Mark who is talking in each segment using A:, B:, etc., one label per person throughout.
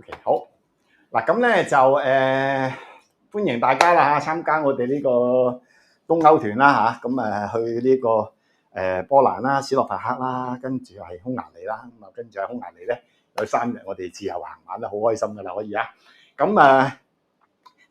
A: OK， 好嗱，咁咧就歡迎大家啦嚇，參加我哋呢個東歐團啦嚇，咁去呢個波蘭啦、斯洛伐克啦，跟住係匈牙利啦，咁啊跟住喺匈牙利咧有3日我哋自由行玩得好開心噶啦，可以啊。咁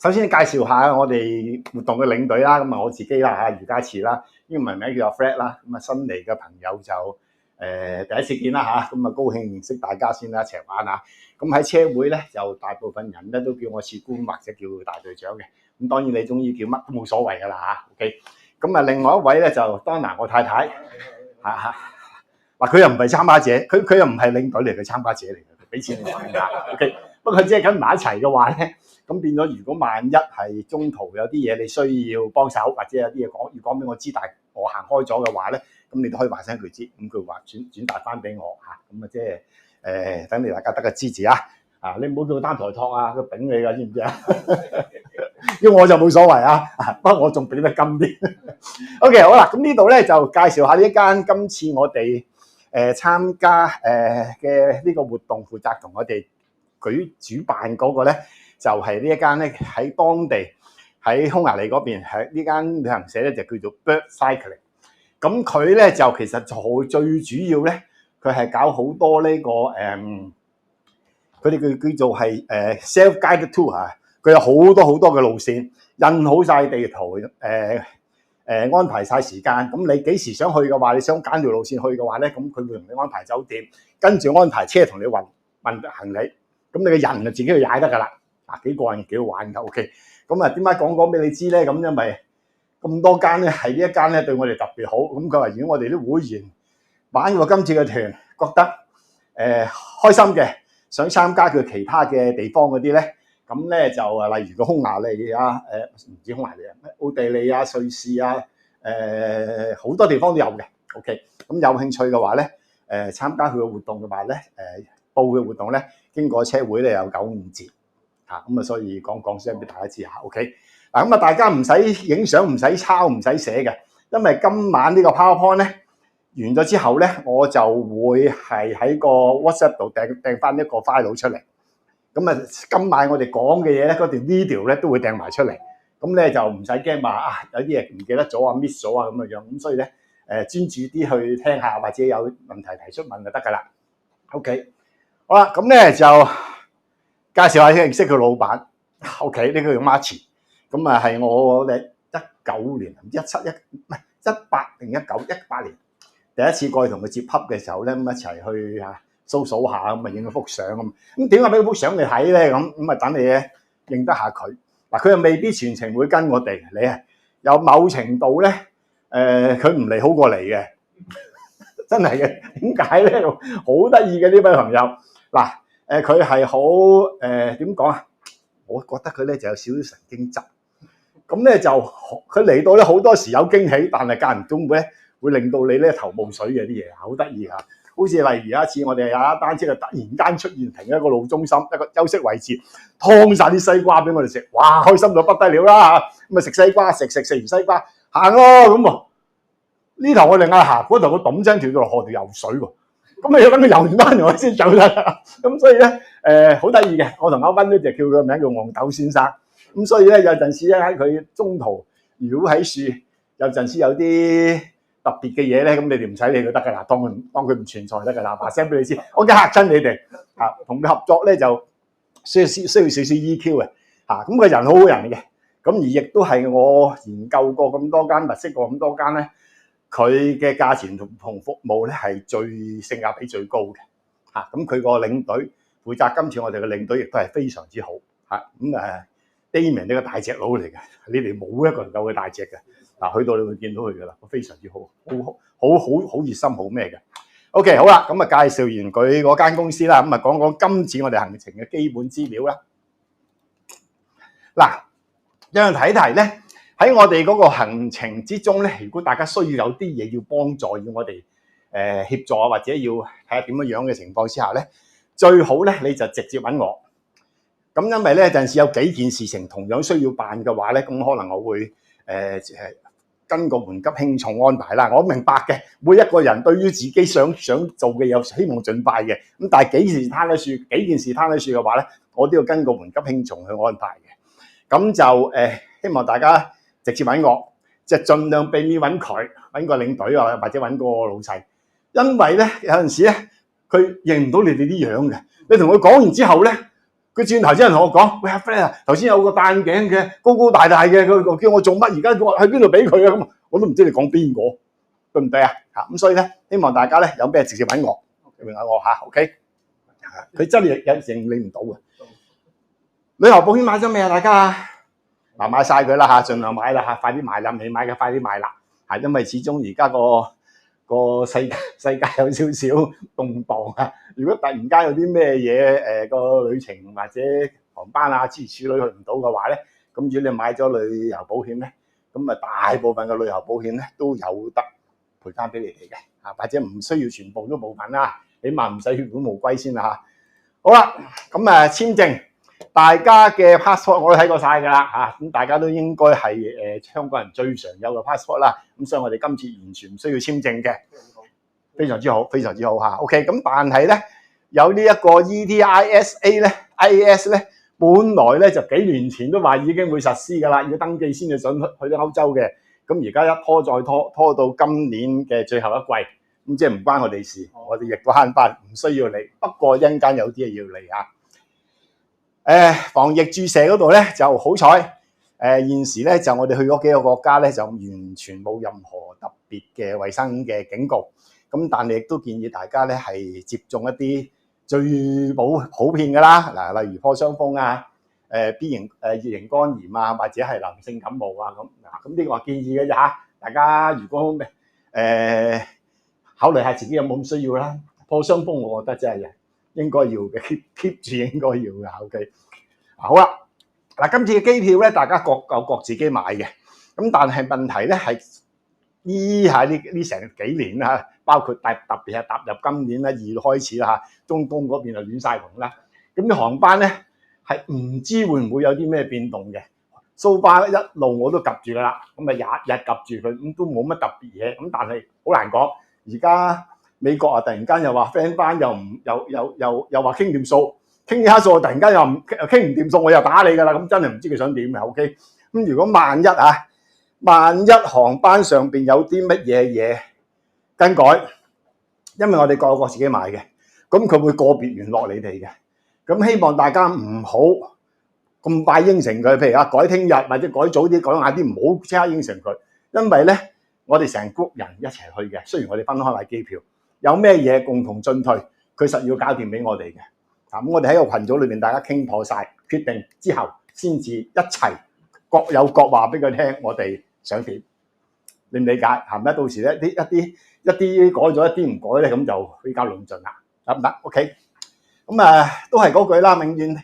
A: 首先介紹下我哋活動嘅領隊啦，咁啊我自己啦嚇，余嘉慈啦，英文名叫阿 Fred 啦，咁啊新嚟嘅朋友就第一次見啦嚇，咁啊高興認識大家先啦，一齊玩下。咁喺車會咧，就大部分人咧都叫我士官或者叫大隊長嘅。咁當然你中意叫乜都冇所謂噶啦嚇。OK， 咁啊另外一位咧就Donna我太太嚇，嗱佢又唔係參加者，佢又唔係領隊嚟嘅，參加者嚟嘅，俾錢你玩㗎。OK， 不過即係跟埋一齊嘅話咧，咁變咗如果萬一係中途有啲嘢你需要幫手，或者有啲嘢要講俾我知，但係我行開咗嘅話咧，咁你都可以話聲佢知，咁佢話轉達翻俾我嚇，咁啊即係。等你大家得個支持啊！你唔好叫佢擔台托啊，佢頂你㗎，知唔知啊？因為我就冇所謂啊，不過我仲頂得金啲。OK， 好啦，咁呢度咧就介紹下呢一間今次我哋參加嘅呢個活動負責同我哋主辦嗰個咧，就係呢一間咧喺當地喺匈牙利嗰邊，係呢間旅行社咧就叫做 Bird Cycling。咁佢咧就其實就最主要咧。佢係搞好多呢個佢哋叫做係self-guided tour 啊！佢有好多嘅路線，印好晒地圖，安排晒時間。咁你幾時想去嘅話，你想揀條路線去嘅話咧，咁佢會同你安排酒店，跟住安排車同你運行李。咁你嘅人就自己去踩得㗎啦。嗱，幾過癮，幾好玩㗎。OK， 咁啊點解講俾你知咧？咁因為咁多間咧係呢一間咧對我哋特別好。咁佢話如果我哋啲會員玩過今次嘅團，覺得開心嘅，想參加佢其他嘅地方嗰啲咧，咁咧就例如個匈牙利啊，唔止匈牙利啊，奧地利啊、瑞士啊，好多地方都有嘅。OK， 咁有興趣嘅話咧，參加佢嘅活動嘅話咧，報嘅活動咧，經過車會咧有95折嚇，咁啊所以講聲俾大家知下。OK， 嗱咁啊大家唔使影相，唔使抄，唔使寫嘅，因為今晚呢個 PowerPoint 咧。完咗之後咧，我就會係喺個 WhatsApp 度掟翻一個 file 出嚟。咁啊，今晚我哋講嘅嘢咧，嗰條 video 咧都會掟埋出嚟。咁咧就唔使驚話有啲嘢唔記得咗啊 miss 咗啊咁嘅樣。咁所以咧專注啲去聽下，或者有問題提出問就得㗎啦。OK， 好啦，咁咧就介紹下認識佢老闆。OK， 呢個叫 Marci。咁啊係我哋19年18定18年。第一次過去同佢接洽嘅時候咧，咁一齊去數下，咁啊影咗幅相咁。咁點解俾幅相你睇咧？咁啊等你咧認得下佢。嗱，佢又未必全程會跟我哋，你有某程度咧，佢唔嚟好過嚟嘅，真係嘅。點解咧？好得意嘅呢位朋友。嗱，佢係好點講啊？我覺得佢咧就有少少神經質。咁咧就佢嚟到咧好多時有驚喜，但係間唔中會令到你咧頭霧水嘅啲嘢，好得意嚇。好似例如有一次我哋有一單車就突然間出現停喺一個路中心一個休息位置，劏晒啲西瓜俾我哋食，哇開心到不得了啦嚇！咁啊食西瓜，食完西瓜行咯咁喎。呢頭我哋嗌行，嗰頭佢揼聲跳到落河度游水喎。咁你要等佢游完翻嚟我先走得。咁所以咧好得意嘅，我同阿溫咧就叫佢個名叫憨豆先生。咁所以咧有陣時咧喺佢中途如果喺樹，有陣時有啲特別嘅嘢咧，咁你哋唔使理佢得㗎啦，當佢唔存在得㗎啦，話聲俾你知，我驚嚇親你哋嚇。同佢合作咧就需要少少 EQ 嘅嚇，咁個人好人嘅，咁而亦都係我研究過咁多間，物色過咁多間咧，佢嘅價錢同服務咧係性價比最高嘅嚇。咁佢個領隊負責今次我哋嘅領隊亦都係非常之好嚇。咁Damien 呢個大隻佬嚟嘅，你哋冇一個人夠佢大隻嘅。嗱，去到你會見到佢噶啦，非常之好，好熱心，好咩嘅。OK， 好啦，咁啊介紹完佢嗰間公司啦，咁啊講今次我哋行程嘅基本資料啦。嗱，有人睇咧，喺我哋嗰個行程之中咧，如果大家需要有啲嘢要幫助，要我哋協助或者要睇下點樣嘅情況之下咧，最好咧你就直接揾我。咁因為咧有陣時有幾件事情同樣需要辦嘅話咧，咁可能我會跟個緩急輕重安排啦。我明白嘅，每一個人對於自己想做嘅有希望盡快嘅，咁但係幾件事攤喺樹嘅話咧，我都要跟個緩急輕重去安排嘅。咁就希望大家直接揾我，即係盡量避免揾佢，揾個領隊啊，或者揾個老細，因為咧有陣時咧佢認唔到你哋啲樣嘅，你同佢講完之後咧。佢轉頭真係同我講：喂，阿 Fred 啊，頭先有個戴眼鏡嘅高高大大嘅，佢叫我做乜？而家我喺邊度俾佢啊？咁我都唔知你講邊個，對唔對啊？嚇咁所以咧，希望大家咧有咩直接揾我，揾我嚇 ，OK？ 佢真係有時理唔到嘅。旅遊保險買咗未啊？大家嗱買晒佢啦嚇，盡量買啦嚇，快啲買啦！未買嘅快啲買啦嚇，因為始終而家個世界有少少動盪啊！如果突然間有啲咩嘢個旅程或者航班啊諸如此類去唔到嘅話咧，咁如果你買咗旅遊保險咧，咁啊大部分嘅旅遊保險咧都有得賠翻俾你哋嘅啊，或者唔需要全部都部分啦，起碼唔使血本無歸先啦嚇。好啦，咁簽證大家嘅 passport 我都睇過晒㗎啦嚇，咁大家都應該係香港人最常有嘅 passport 啦，咁所以我哋今次完全唔需要簽證嘅，非常之好，非常之好嚇。OK， 咁但係咧有呢一個 ETISA 咧 ，IAS 咧，本來咧就幾年前都話已經會實施㗎啦，要登記先至想去到歐洲嘅，咁而家一拖再拖，拖到今年嘅最後一季，咁即係唔關我哋事，我哋亦都慳翻，唔需要嚟。不過一陣間有啲嘢要嚟嚇。防疫注射嗰度咧就好彩，現時咧就我哋去嗰幾個國家咧就完全冇任何特別嘅衞生嘅警告，咁但係亦都建議大家咧係接種一啲最普遍㗎啦，嗱例如破傷風啊、B 型乙型肝炎啊，或者係淋性感冒啊咁，咁呢個係建議嘅啫嚇，大家如果考慮下自己有冇咁需要啦。破傷風我覺得真係應該要嘅 keep 住應該要嘅 OK。好啦，嗱今次嘅機票咧，大家各自己買嘅，咁但係問題咧係呢成幾年啦，包括特別係踏入今年咧2月開始啦嚇，中東嗰邊就亂晒龍啦，咁啲航班咧係唔知會唔會有啲咩變動嘅。So far一路我都及住噶啦，咁啊日及住佢，咁都冇乜特別嘢，咁但係好難講。而家美國啊，突然間又話 friend 翻，又話傾掂數，傾下數，突然間又傾唔掂數，我又打你噶啦，咁真係唔知佢想點嘅 OK。咁如果萬一航班上邊有啲乜嘢更改，因為我哋各自己買嘅，咁佢會個別聯絡你哋嘅。咁希望大家唔好咁快應承佢，譬如改聽日或者改早啲，改晏啲，唔好即刻應承佢，因為咧我哋成 group 人一齊去嘅，雖然我哋分開買機票，有咩嘢共同進退，佢實要搞掂俾我哋嘅。咁我哋喺個群組裏邊，大家傾妥晒，決定之後先至一齊各有各話俾佢聽，我哋想點，你唔理解？係咪？到時咧一啲改咗，一啲唔改咧，咁就比較論盡啦，得唔得 ？OK， 咁都係嗰句啦，永遠。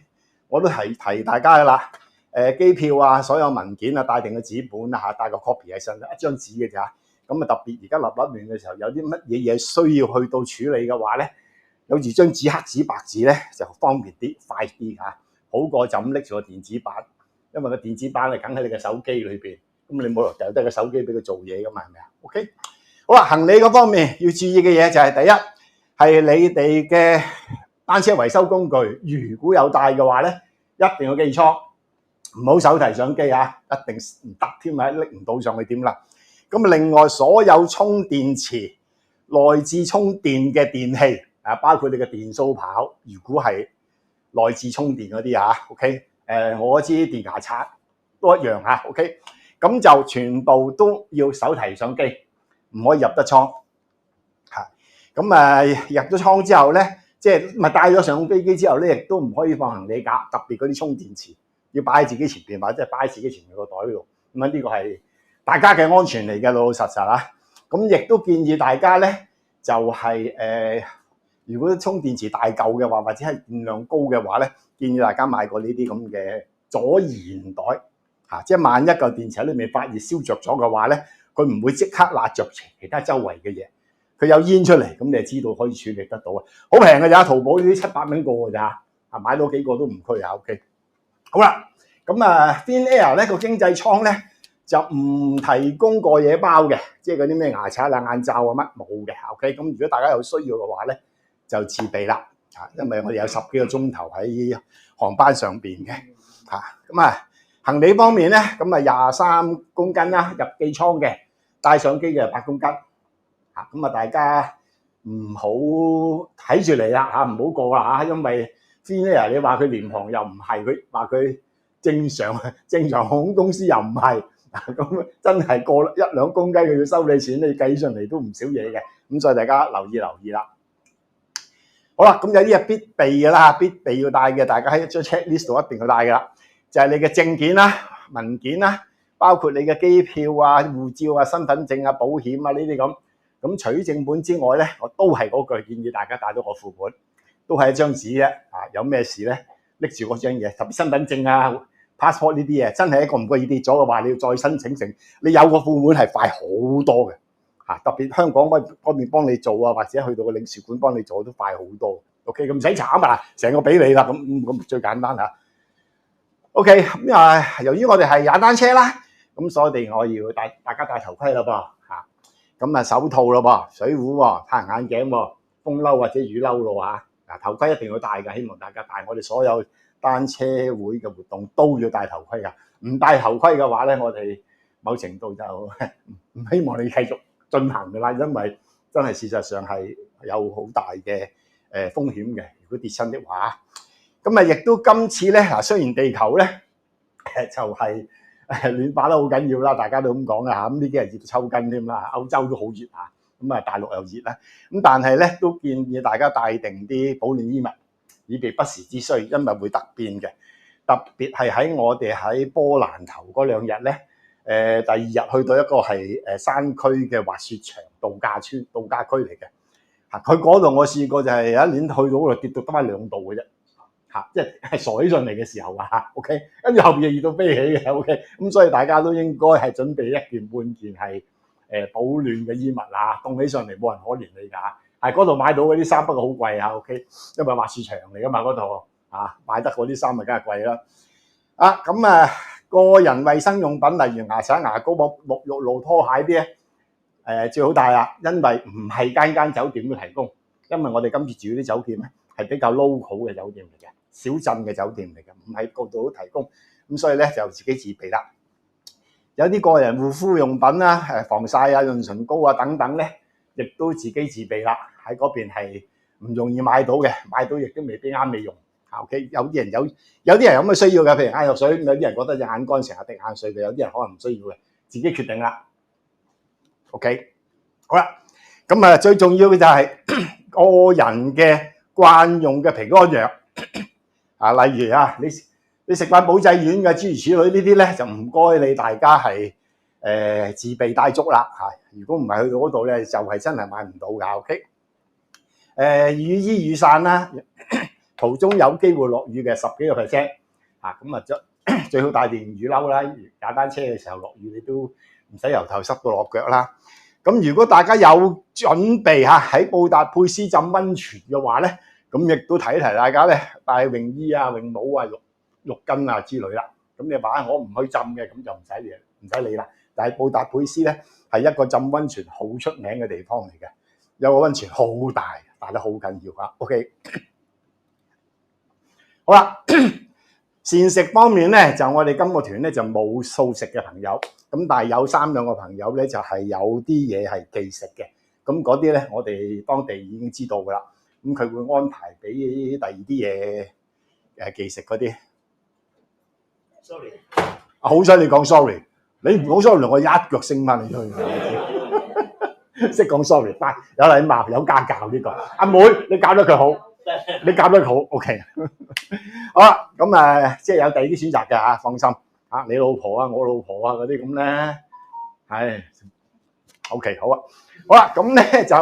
A: 我都提大家噶啦，機票啊，所有文件啊，帶定個紙本啊，帶個 copy 喺身，一張紙嘅咋。咁啊特別而家立亂嘅時候，有啲乜嘢需要去到處理嘅話咧，有住張紙黑紙白紙咧就方便啲、快啲嚇，好過就咁拎住個電子版，因為個電子版係梗喺你嘅手機裏邊，咁你冇理由得個手機俾佢做嘢噶嘛，係咪啊 ？OK， 好啦，行李嗰方面要注意嘅嘢就係第一係你哋嘅單車維修工具，如果有帶嘅話咧，一定要寄倉，唔好手提相機啊，一定唔得添啊，拎唔到上去點啦？咁另外所有充電池、內置充電嘅電器啊，包括你嘅電鬚刨，如果係內置充電嗰啲啊 ，OK， 我支電牙刷都一樣啊 ，OK， 咁就全部都要手提相機，唔可以入得倉嚇。咁入咗倉之後咧。即係咪帶咗上飛機之後咧，亦都唔可以放行李架，特別嗰啲充電池要擺喺自己前邊，或者係擺喺自己前面個袋度。咁呢個係大家嘅安全嚟嘅，老老實實啊。咁亦都建議大家咧，就係如果充電池大嚿嘅話，或者係電量高嘅話咧，建議大家買個呢啲咁嘅阻燃袋嚇，即係萬一嚿電池喺裏面發熱燒着咗嘅話咧，佢唔會即刻焫着其他周圍嘅嘢。佢有煙出嚟，咁你就知道可以處理得到啊！好平嘅咋，淘寶呢啲700蚊個嘅咋，買到幾個都唔區啊 OK。好啦，咁Finnair 咧個經濟艙咧就唔提供過夜包嘅，即係嗰啲咩牙刷啊、眼罩啊乜冇嘅。OK， 咁如果大家有需要嘅話咧，就自備啦。因為我哋有10幾個鐘頭喺航班上邊嘅。咁行李方面咧，咁23公斤啦，入機艙嘅，帶上機嘅8公斤。咁大家唔好睇住嚟啦，唔好過啦，因為Finnair你話佢廉航又唔係，佢話佢正常航空公司又唔係，咁真係過1-2公斤佢要收你錢，你計上嚟都唔少嘢嘅，咁所以大家留意啦。好啦，咁有啲嘢必備嘅啦，必備要帶嘅，大家喺張 checklist 度一定要帶嘅啦，就係你嘅證件啦、文件啦，包括你嘅機票啊、護照啊、身份證啊、保險啊呢啲咁。咁除咗正本之外咧，我都係嗰句建議大家帶到個副本，都係一張紙啫。有咩事咧，拎住嗰張嘢，特別身份證啊、passport 呢啲嘢，真係一個唔覺意跌咗嘅話，你要再申請成，你有個副本係快好多嘅。特別香港嗰邊幫你做啊，或者去到個領事館幫你做都快好多。OK， 咁唔使慘啊，成個俾你啦，咁最簡單嚇。OK， 咁由於我哋係踩單車啦，咁所以我要大家戴頭盔啦噃。咁手套咯噃，水壺喎，太陽眼鏡喎，風褸或者雨褸咯嚇。頭盔一定要戴㗎，希望大家戴。我哋所有單車會嘅活動都要戴頭盔㗎。唔戴頭盔嘅話咧，我哋某程度就唔希望你繼續進行㗎啦，因為真係事實上係有好大嘅風險嘅。如果跌親的話，咁亦都今次咧雖然地球咧就係暖化得好緊要啦，大家都咁講啦嚇，咁呢幾日熱到抽筋添啦，歐洲都好熱嚇，咁大陸又熱啦，咁但係咧都建議大家帶定啲保暖衣物，以備不時之需，因為會突變嘅。特別係喺我哋喺波蘭頭嗰2日咧，第2日去到一個係山區嘅滑雪場度假區嚟嘅，佢嗰度我試過就係有一年去到嗰度跌到得翻2度嘅啫。即係傻起上嚟嘅時候OK， 跟住後邊又熱到飛起嘅 OK， 咁所以大家都應該係準備1件半件係保暖嘅衣物凍起上嚟冇人可憐你㗎。係嗰度買到嗰啲衫，不過好貴OK， 因為滑雪場嚟㗎嘛嗰度買得嗰啲衫咪梗係貴啦。咁個人衞生用品例如牙刷、牙膏、沐浴露、拖鞋啲咧最好帶啦，因為唔係間酒店都提供，因為我哋今次住嗰啲酒店咧係比較 local 嘅酒店嚟嘅。小鎮嘅酒店嚟嘅，唔係個度都提供，咁所以咧就自己自備啦。有啲個人護膚用品啦、防曬啊、潤唇膏啊等等咧，亦都自己自備啦。喺嗰邊係唔容易買到嘅，買到亦都未必啱你用。OK， 有啲人有咁嘅需要嘅，譬如眼藥水，有啲人覺得隻眼乾成日滴眼水嘅，有啲人可能唔需要嘅，自己決定啦。OK， 好啦，咁最重要嘅就係個人嘅慣用嘅平安藥。例如你食慣保濟丸嘅諸如此類呢啲咧，就唔該你大家係自備帶足啦嚇。如果唔係去到嗰度咧，就係真係買唔到㗎。OK，雨衣雨傘啦，途中有機會落雨嘅10幾個%咁最好帶件雨褸啦。踩單車嘅時候落雨，你都唔使由頭濕到落腳啦。咁如果大家有準備喺布達佩斯浸温泉嘅話咧，咁亦都提一提大家咧，帶泳衣啊、泳帽啊、浴巾啊之類啦。咁你話我唔去浸嘅，咁就唔使理啦。但係布達佩斯咧係一個浸温泉好出名嘅地方嚟嘅，有個温泉好大，大得好緊要OK， 好啦，膳食方面咧，就我哋今個團咧就冇素食嘅朋友，咁但係有3-2個朋友咧就係有啲嘢係忌食嘅。咁嗰啲咧，我哋當地已經知道㗎啦。咁佢會安排俾第二啲嘢忌食嗰啲。Sorry， 好彩你講 sorry， 你唔講 sorry， 我一腳升翻你出去。識講 sorry， 但有禮貌有家教呢個。阿妹，你教得佢好，你教得佢好 OK。好啦，咁即係有第二啲選擇嘅放心你老婆啊、我老婆啊嗰啲咁咧，係 OK 好啊。好啦，咁咧就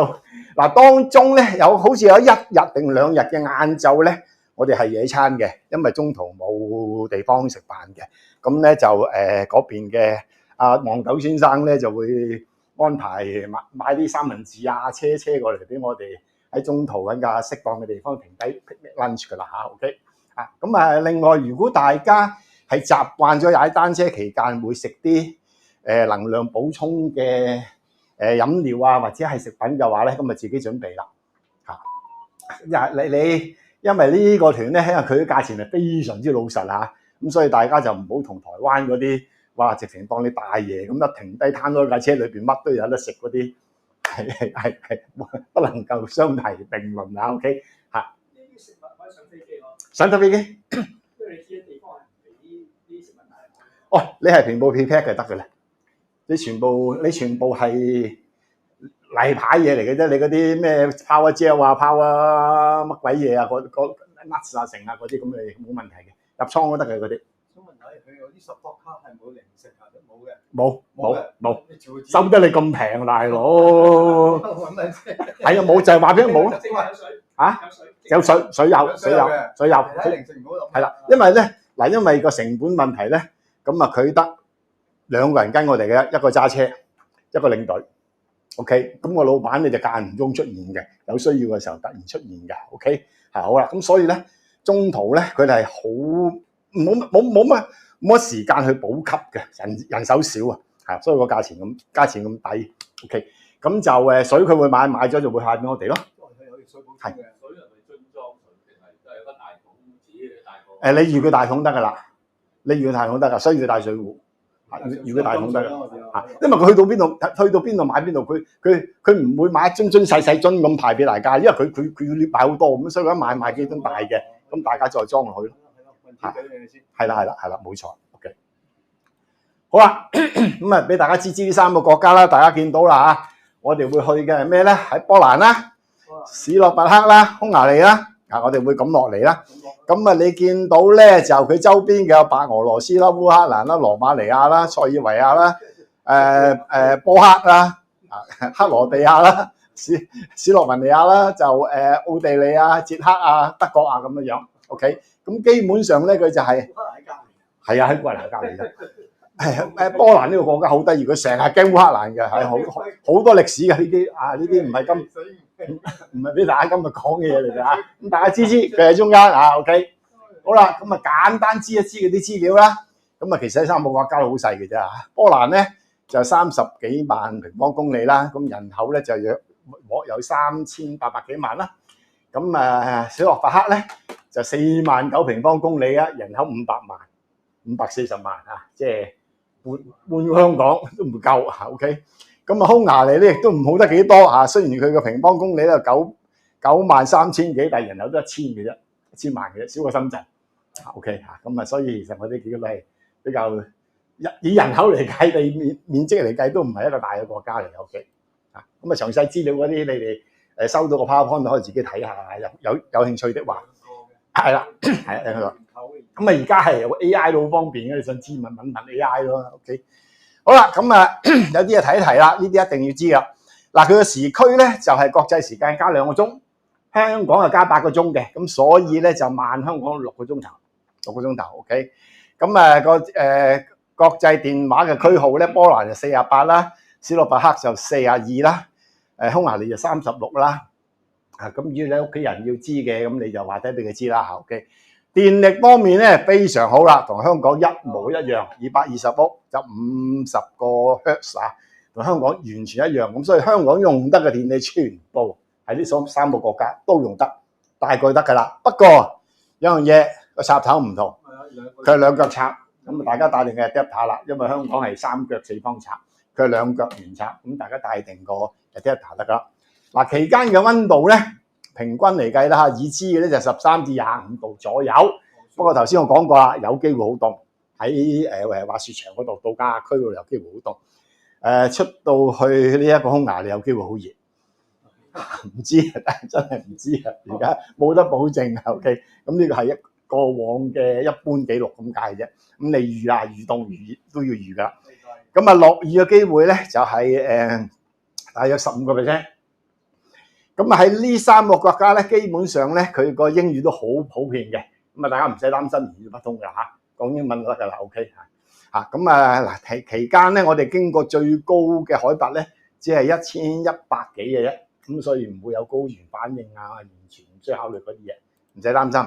A: 當中咧好似有1日定2日嘅晏晝咧，我哋係野餐嘅，因為中途冇地方食飯嘅。咁咧就嗰邊嘅黃豆先生咧就會安排買啲三文治車過嚟俾我哋喺中途揾架適當嘅地方停低 lunch 㗎啦OK。咁另外如果大家係習慣咗踩單車期間會食啲能量補充嘅飲料啊，或者係食品嘅話咧，咁咪自己準備啦嚇。你因為呢個團咧，因為佢啲價錢係非常之老實嚇，咁所以大家就唔好同台灣嗰啲哇，直情當你大爺咁一停低攤咗架車裏邊乜都有得食嗰啲，係不能夠相提並論啊。OK 嚇。
B: 呢啲食物可以上飛機咯。
A: 上得飛機。
B: 因為你知嘅地方係唔俾啲食物帶。
A: 哦，你係平報 prepack 就得嘅啦。你全部係例牌嘢嚟嘅啫。你嗰啲咩 power gel 啊、power 乜鬼嘢啊、嗰 nuts 啊、成啊嗰啲咁你冇問題嘅，入倉都得嘅嗰啲。
B: 想問下佢有啲support卡係冇零食啊？冇嘅。
A: 冇，收得你咁平，大佬。係啊，冇就係話俾你冇咯。嚇？有水有。係啦，因為咧嗱，因為個成本問題咧，咁啊佢得2個人跟我哋嘅，一個揸車，一個領隊。OK， 咁個老闆你就間唔中出現嘅，有需要嘅時候突然出現嘅。OK， 係好啦，咁所以咧中途咧佢哋係好冇乜時間去補給嘅，人手少啊，係，所以個價錢咁抵。OK， 咁就水佢會買咗就會派俾我哋咯。係。
C: 水係咪樽裝水定係都係有個大桶自己帶個？
A: 你預佢大桶得㗎啦，需要帶水壺。預佢大桶得㗎，因為佢去到邊度買邊度，佢唔會買一樽細樽咁派俾大家，因為佢要買好多咁，所以佢買幾樽大嘅，咁大家再裝落去咯。係啦，冇錯。OK， 好啦，咁啊俾大家知呢3個國家啦，大家見到啦嚇，我哋會去嘅係咩咧？喺波蘭啦、史洛伐克啦、匈牙利啦，我哋會咁落嚟啦。咁啊，你見到咧就佢周邊嘅有白俄羅斯啦、烏克蘭啦、羅馬尼亞啦、塞爾維亞啦、波克啦、克羅地亞啦、史洛文尼亞啦，就奧地利啊、捷克啊、德國啊咁樣。OK， 咁基本上咧佢就係係啊喺烏克蘭隔離嘅。波蘭呢個國家好得意，佢成日驚烏克蘭嘅，係好多歷史嘅呢啲啊，呢啲唔係俾大家今日講嘅嘢嚟嘅嚇，咁大家知佢喺中間啊。OK， 好啦，咁啊簡單知一知嗰啲資料啦。咁啊其實呢3個國家好細嘅啫嚇。波蘭咧就30幾萬平方公里啦，咁人口咧就約有3800幾萬啦。咁史洛伐克咧就4萬9平方公里啊，人口500萬、540萬啊，即係半香港都唔夠嚇。OK。咁啊，匈牙利咧亦都唔好得幾多嚇，雖然佢個平方公里咧9萬3千幾，但係人口都1000嘅啫，1000萬嘅啫，少過深圳。OK 嚇，咁啊，所以其實我哋幾個都係比較以人口嚟計，地面積嚟計都唔係一個大嘅國家嚟。OK 嚇，咁啊，詳細資料嗰啲你哋收到個 PowerPoint 可以自己睇下，有興趣的話，係啦，係啊，咁啊，而家係有個 AI 都好方便嘅，你想知問 AI 咯。OK。好啦，咁啊有啲嘢睇一睇啦，呢啲一定要知噶。嗱，佢嘅時區咧就係國際時間加2個鐘，香港係加8個鐘嘅，咁所以咧就慢香港6個鐘頭。OK， 咁國際電話嘅區號咧，波蘭就48啦，史洛伐克就42啦，匈牙利就36啦。咁如果你屋企人要知嘅，咁你就話低俾佢知啦。OK。電力方面咧非常好啦，同香港一模一樣，220伏就50個 Hertz 啊，同香港完全一樣。咁所以香港用得嘅電力全部喺呢3個國家都用得，大概得㗎啦。不過有樣嘢個插頭唔同，佢係2腳插，咁啊大家帶定嘅 adapter 啦，因為香港係3腳4方插，佢係2腳圓插，咁大家帶定個 adapter 得㗎啦。嗱，期間嘅溫度咧，平均嚟計啦嚇，已知嘅咧就13至25度左右。不過頭先我講過啦，有機會好凍，喺滑雪場嗰度、度假區嗰度有機會好凍。出到去呢一個匈牙利有機會好熱，唔知真係唔知啊！而家冇得保證。OK， 咁呢個係過往嘅一般記錄咁解啫。咁你預凍預熱都要預㗎啦。咁啊落雨嘅機會咧就係大約15%。咁啊喺呢3個國家咧，基本上咧佢個英語都好普遍嘅，咁啊大家唔使擔心語不通㗎嚇，講英文就得㗎啦。OK 嚇，咁啊嗱期間咧，我哋經過最高嘅海拔咧，只係1100幾嘅啫，咁所以唔會有高原反應啊，完全唔需要考慮嗰啲嘢，唔使擔心。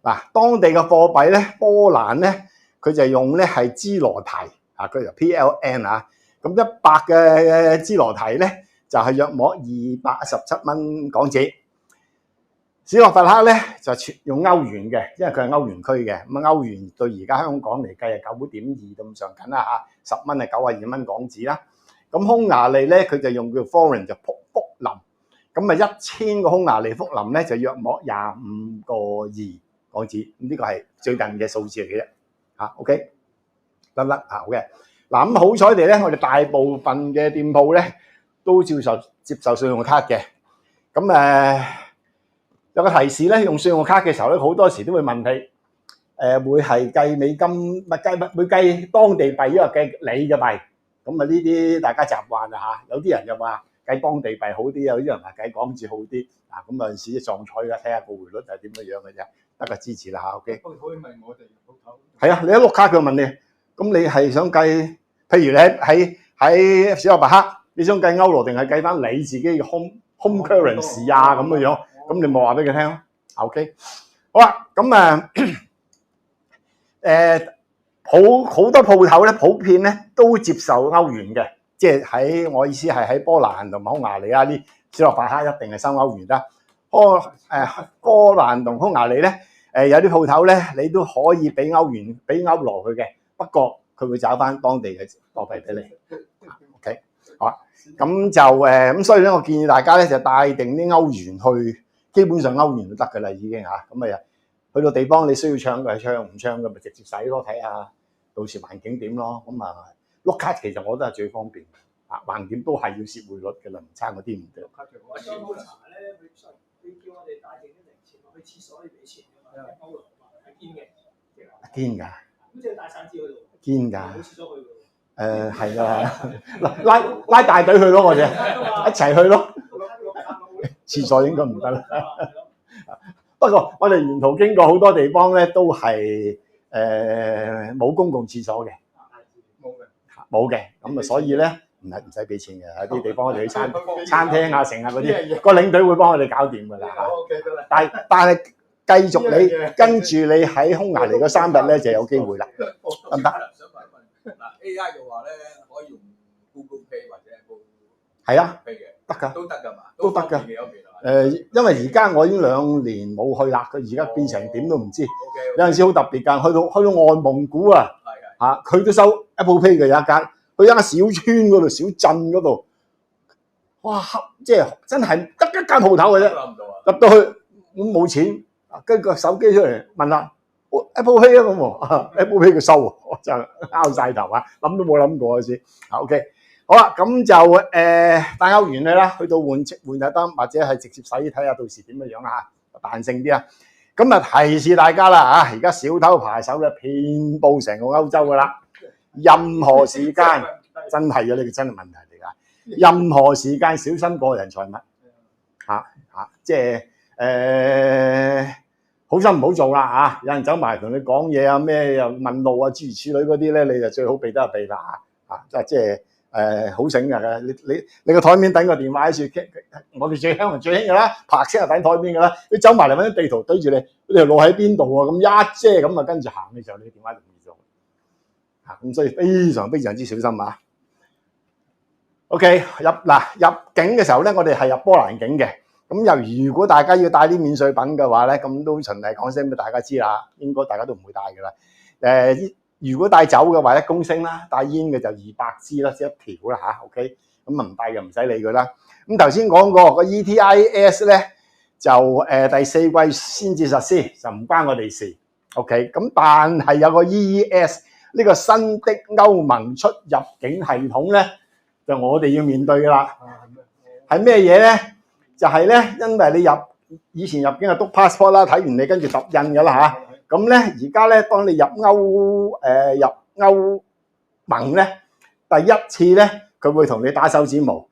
A: 嗱，當地嘅貨幣咧，波蘭咧佢就用咧係支羅提啊，佢就 PLN 啊。咁100嘅支羅提咧就係約莫217蚊港紙。史洛伐克咧就全用歐元嘅，因為佢係歐元區嘅。咁歐元對而家香港嚟計係9.2咁上緊啦嚇，10蚊係92蚊港紙啦。咁匈牙利咧佢就用叫 foreign 就福林，咁1000個匈牙利福林咧就約莫25.2港紙。咁呢個係最近嘅數字嚟嘅啫。OK 得唔得啊？好嘅。嗱咁好彩地咧，我哋大部分嘅店鋪咧都接受信用卡嘅。咁有個提示咧，用信用卡嘅時候咧，好多時都會問你，會係計美金，會計當地幣，因為計你嘅幣。咁呢啲大家習慣啦嚇。有啲人就話計當地幣好啲，有啲人話計港紙好啲。咁有陣時撞彩嘅，睇下個匯率係點樣嘅啫。得個支持啦嚇。OK。
B: 可以問我哋鋪頭。
A: 係啊，你一碌卡佢問你，咁你係想計，譬如你喺史洛伐克，你想計歐羅定係計翻你自己嘅 home currency 啊咁嘅樣？咁你冇話俾佢聽咯 ，OK， 好啦，咁好多鋪頭咧，普遍咧都接受歐元嘅，即係我意思係喺波蘭同埋匈牙利啊啲史洛伐克一定係收歐元啦。波蘭同匈牙利咧，有啲鋪頭咧，你都可以俾歐元、俾歐羅佢嘅，不過佢會找翻當地嘅貨幣俾你 ，OK， 好啦，咁就咁，所以咧，我建議大家咧就帶定啲歐元去。基本上歐元都得㗎啦，已經嚇，咁去到地方你需要唱嘅係唱，唔唱嘅咪直接使咯，睇下到時環境點咯。咁碌卡其實我覺得係最方便，橫掂都係要蝕匯率嘅啦，唔差嗰啲唔得。
D: 商鋪茶咧，佢叫我哋帶定啲零錢去廁所要俾錢㗎嘛，歐羅係堅嘅，
A: 堅㗎，
D: 咁即係帶散紙去度，
A: 堅㗎，
D: 冇廁所去㗎。
A: 係啦，拉大隊去咯，我哋一齊去咯。廁所應該唔得啦。不過我哋沿途經過好多地方咧，都係冇公共廁所嘅，冇嘅。咁所以咧唔使俾錢嘅。有啲地方我哋去餐廳啊、成啊嗰啲，個領隊會幫我哋搞掂㗎啦嚇。但係繼續你跟住你喺匈牙利嗰3日咧就有機會啦，得唔得？
C: 想問嗱 AI 嘅話咧，可以用 Google Pay 或者 Apple
A: 係啊，
C: Pay 嘅，
A: 得㗎，
C: 都得㗎嘛，
A: 都得㗎。因為而家我已經2年冇去啦，佢而家變成點都唔知。有陣時好特別㗎，去到外蒙古啊，佢都收 Apple Pay 嘅，有一間，去一間小村嗰度、小鎮嗰度，哇！即係真係得一間鋪頭嘅啫，入到去咁冇錢，跟個手機出嚟問啦 ，Apple Pay 啊咁喎 ，Apple Pay 佢收，我真係拗晒頭啊，諗都冇諗過先。OK。好啦，咁就帶歐元去啦，去到換就得，或者係直接使睇下到時點樣樣啊，彈性啲啊。咁提示大家啦嚇，而家小偷扒手咧遍佈成個歐洲噶啦，任何時間真係嘅呢個真係問題嚟㗎。任何時間小心個人財物即係好心唔好做啦嚇。有人走埋同你講嘢啊，咩又問路啊，諸如此類嗰啲咧，你就最好避得就避啦嚇。即係。好醒㗎，你個台面等個電話喺處，我哋最興㗎啦，拍聲就等台面㗎啦。你走埋嚟揾啲地圖對住你，嗰條路喺邊度喎？咁一遮咁啊，跟住行嘅時候，你電話就唔見咗。咁所以非常非常之小心啊。OK， 入境嘅時候咧，我哋係入波蘭境嘅。咁如果大家要帶啲免稅品嘅話咧，咁都循例講聲俾大家知啦。應該大家都唔會帶㗎啦。如果帶酒嘅話，1公升啦，帶煙嘅就200支啦，即一條啦嚇。OK， 咁唔帶就唔使理佢啦。咁頭先講過個 ETIAS 咧，就第4季先至實施，就唔關我哋事。OK， 咁但係有個 EES 呢個新的歐盟出入境系統咧，就我哋要面對㗎啦。係咩嘢咧？就係咧，因為你以前入境係篤 passport 啦，睇完你跟住揼印㗎啦嚇。咁咧，而家咧，當你入歐盟咧，第一次咧，佢會同你打手指模，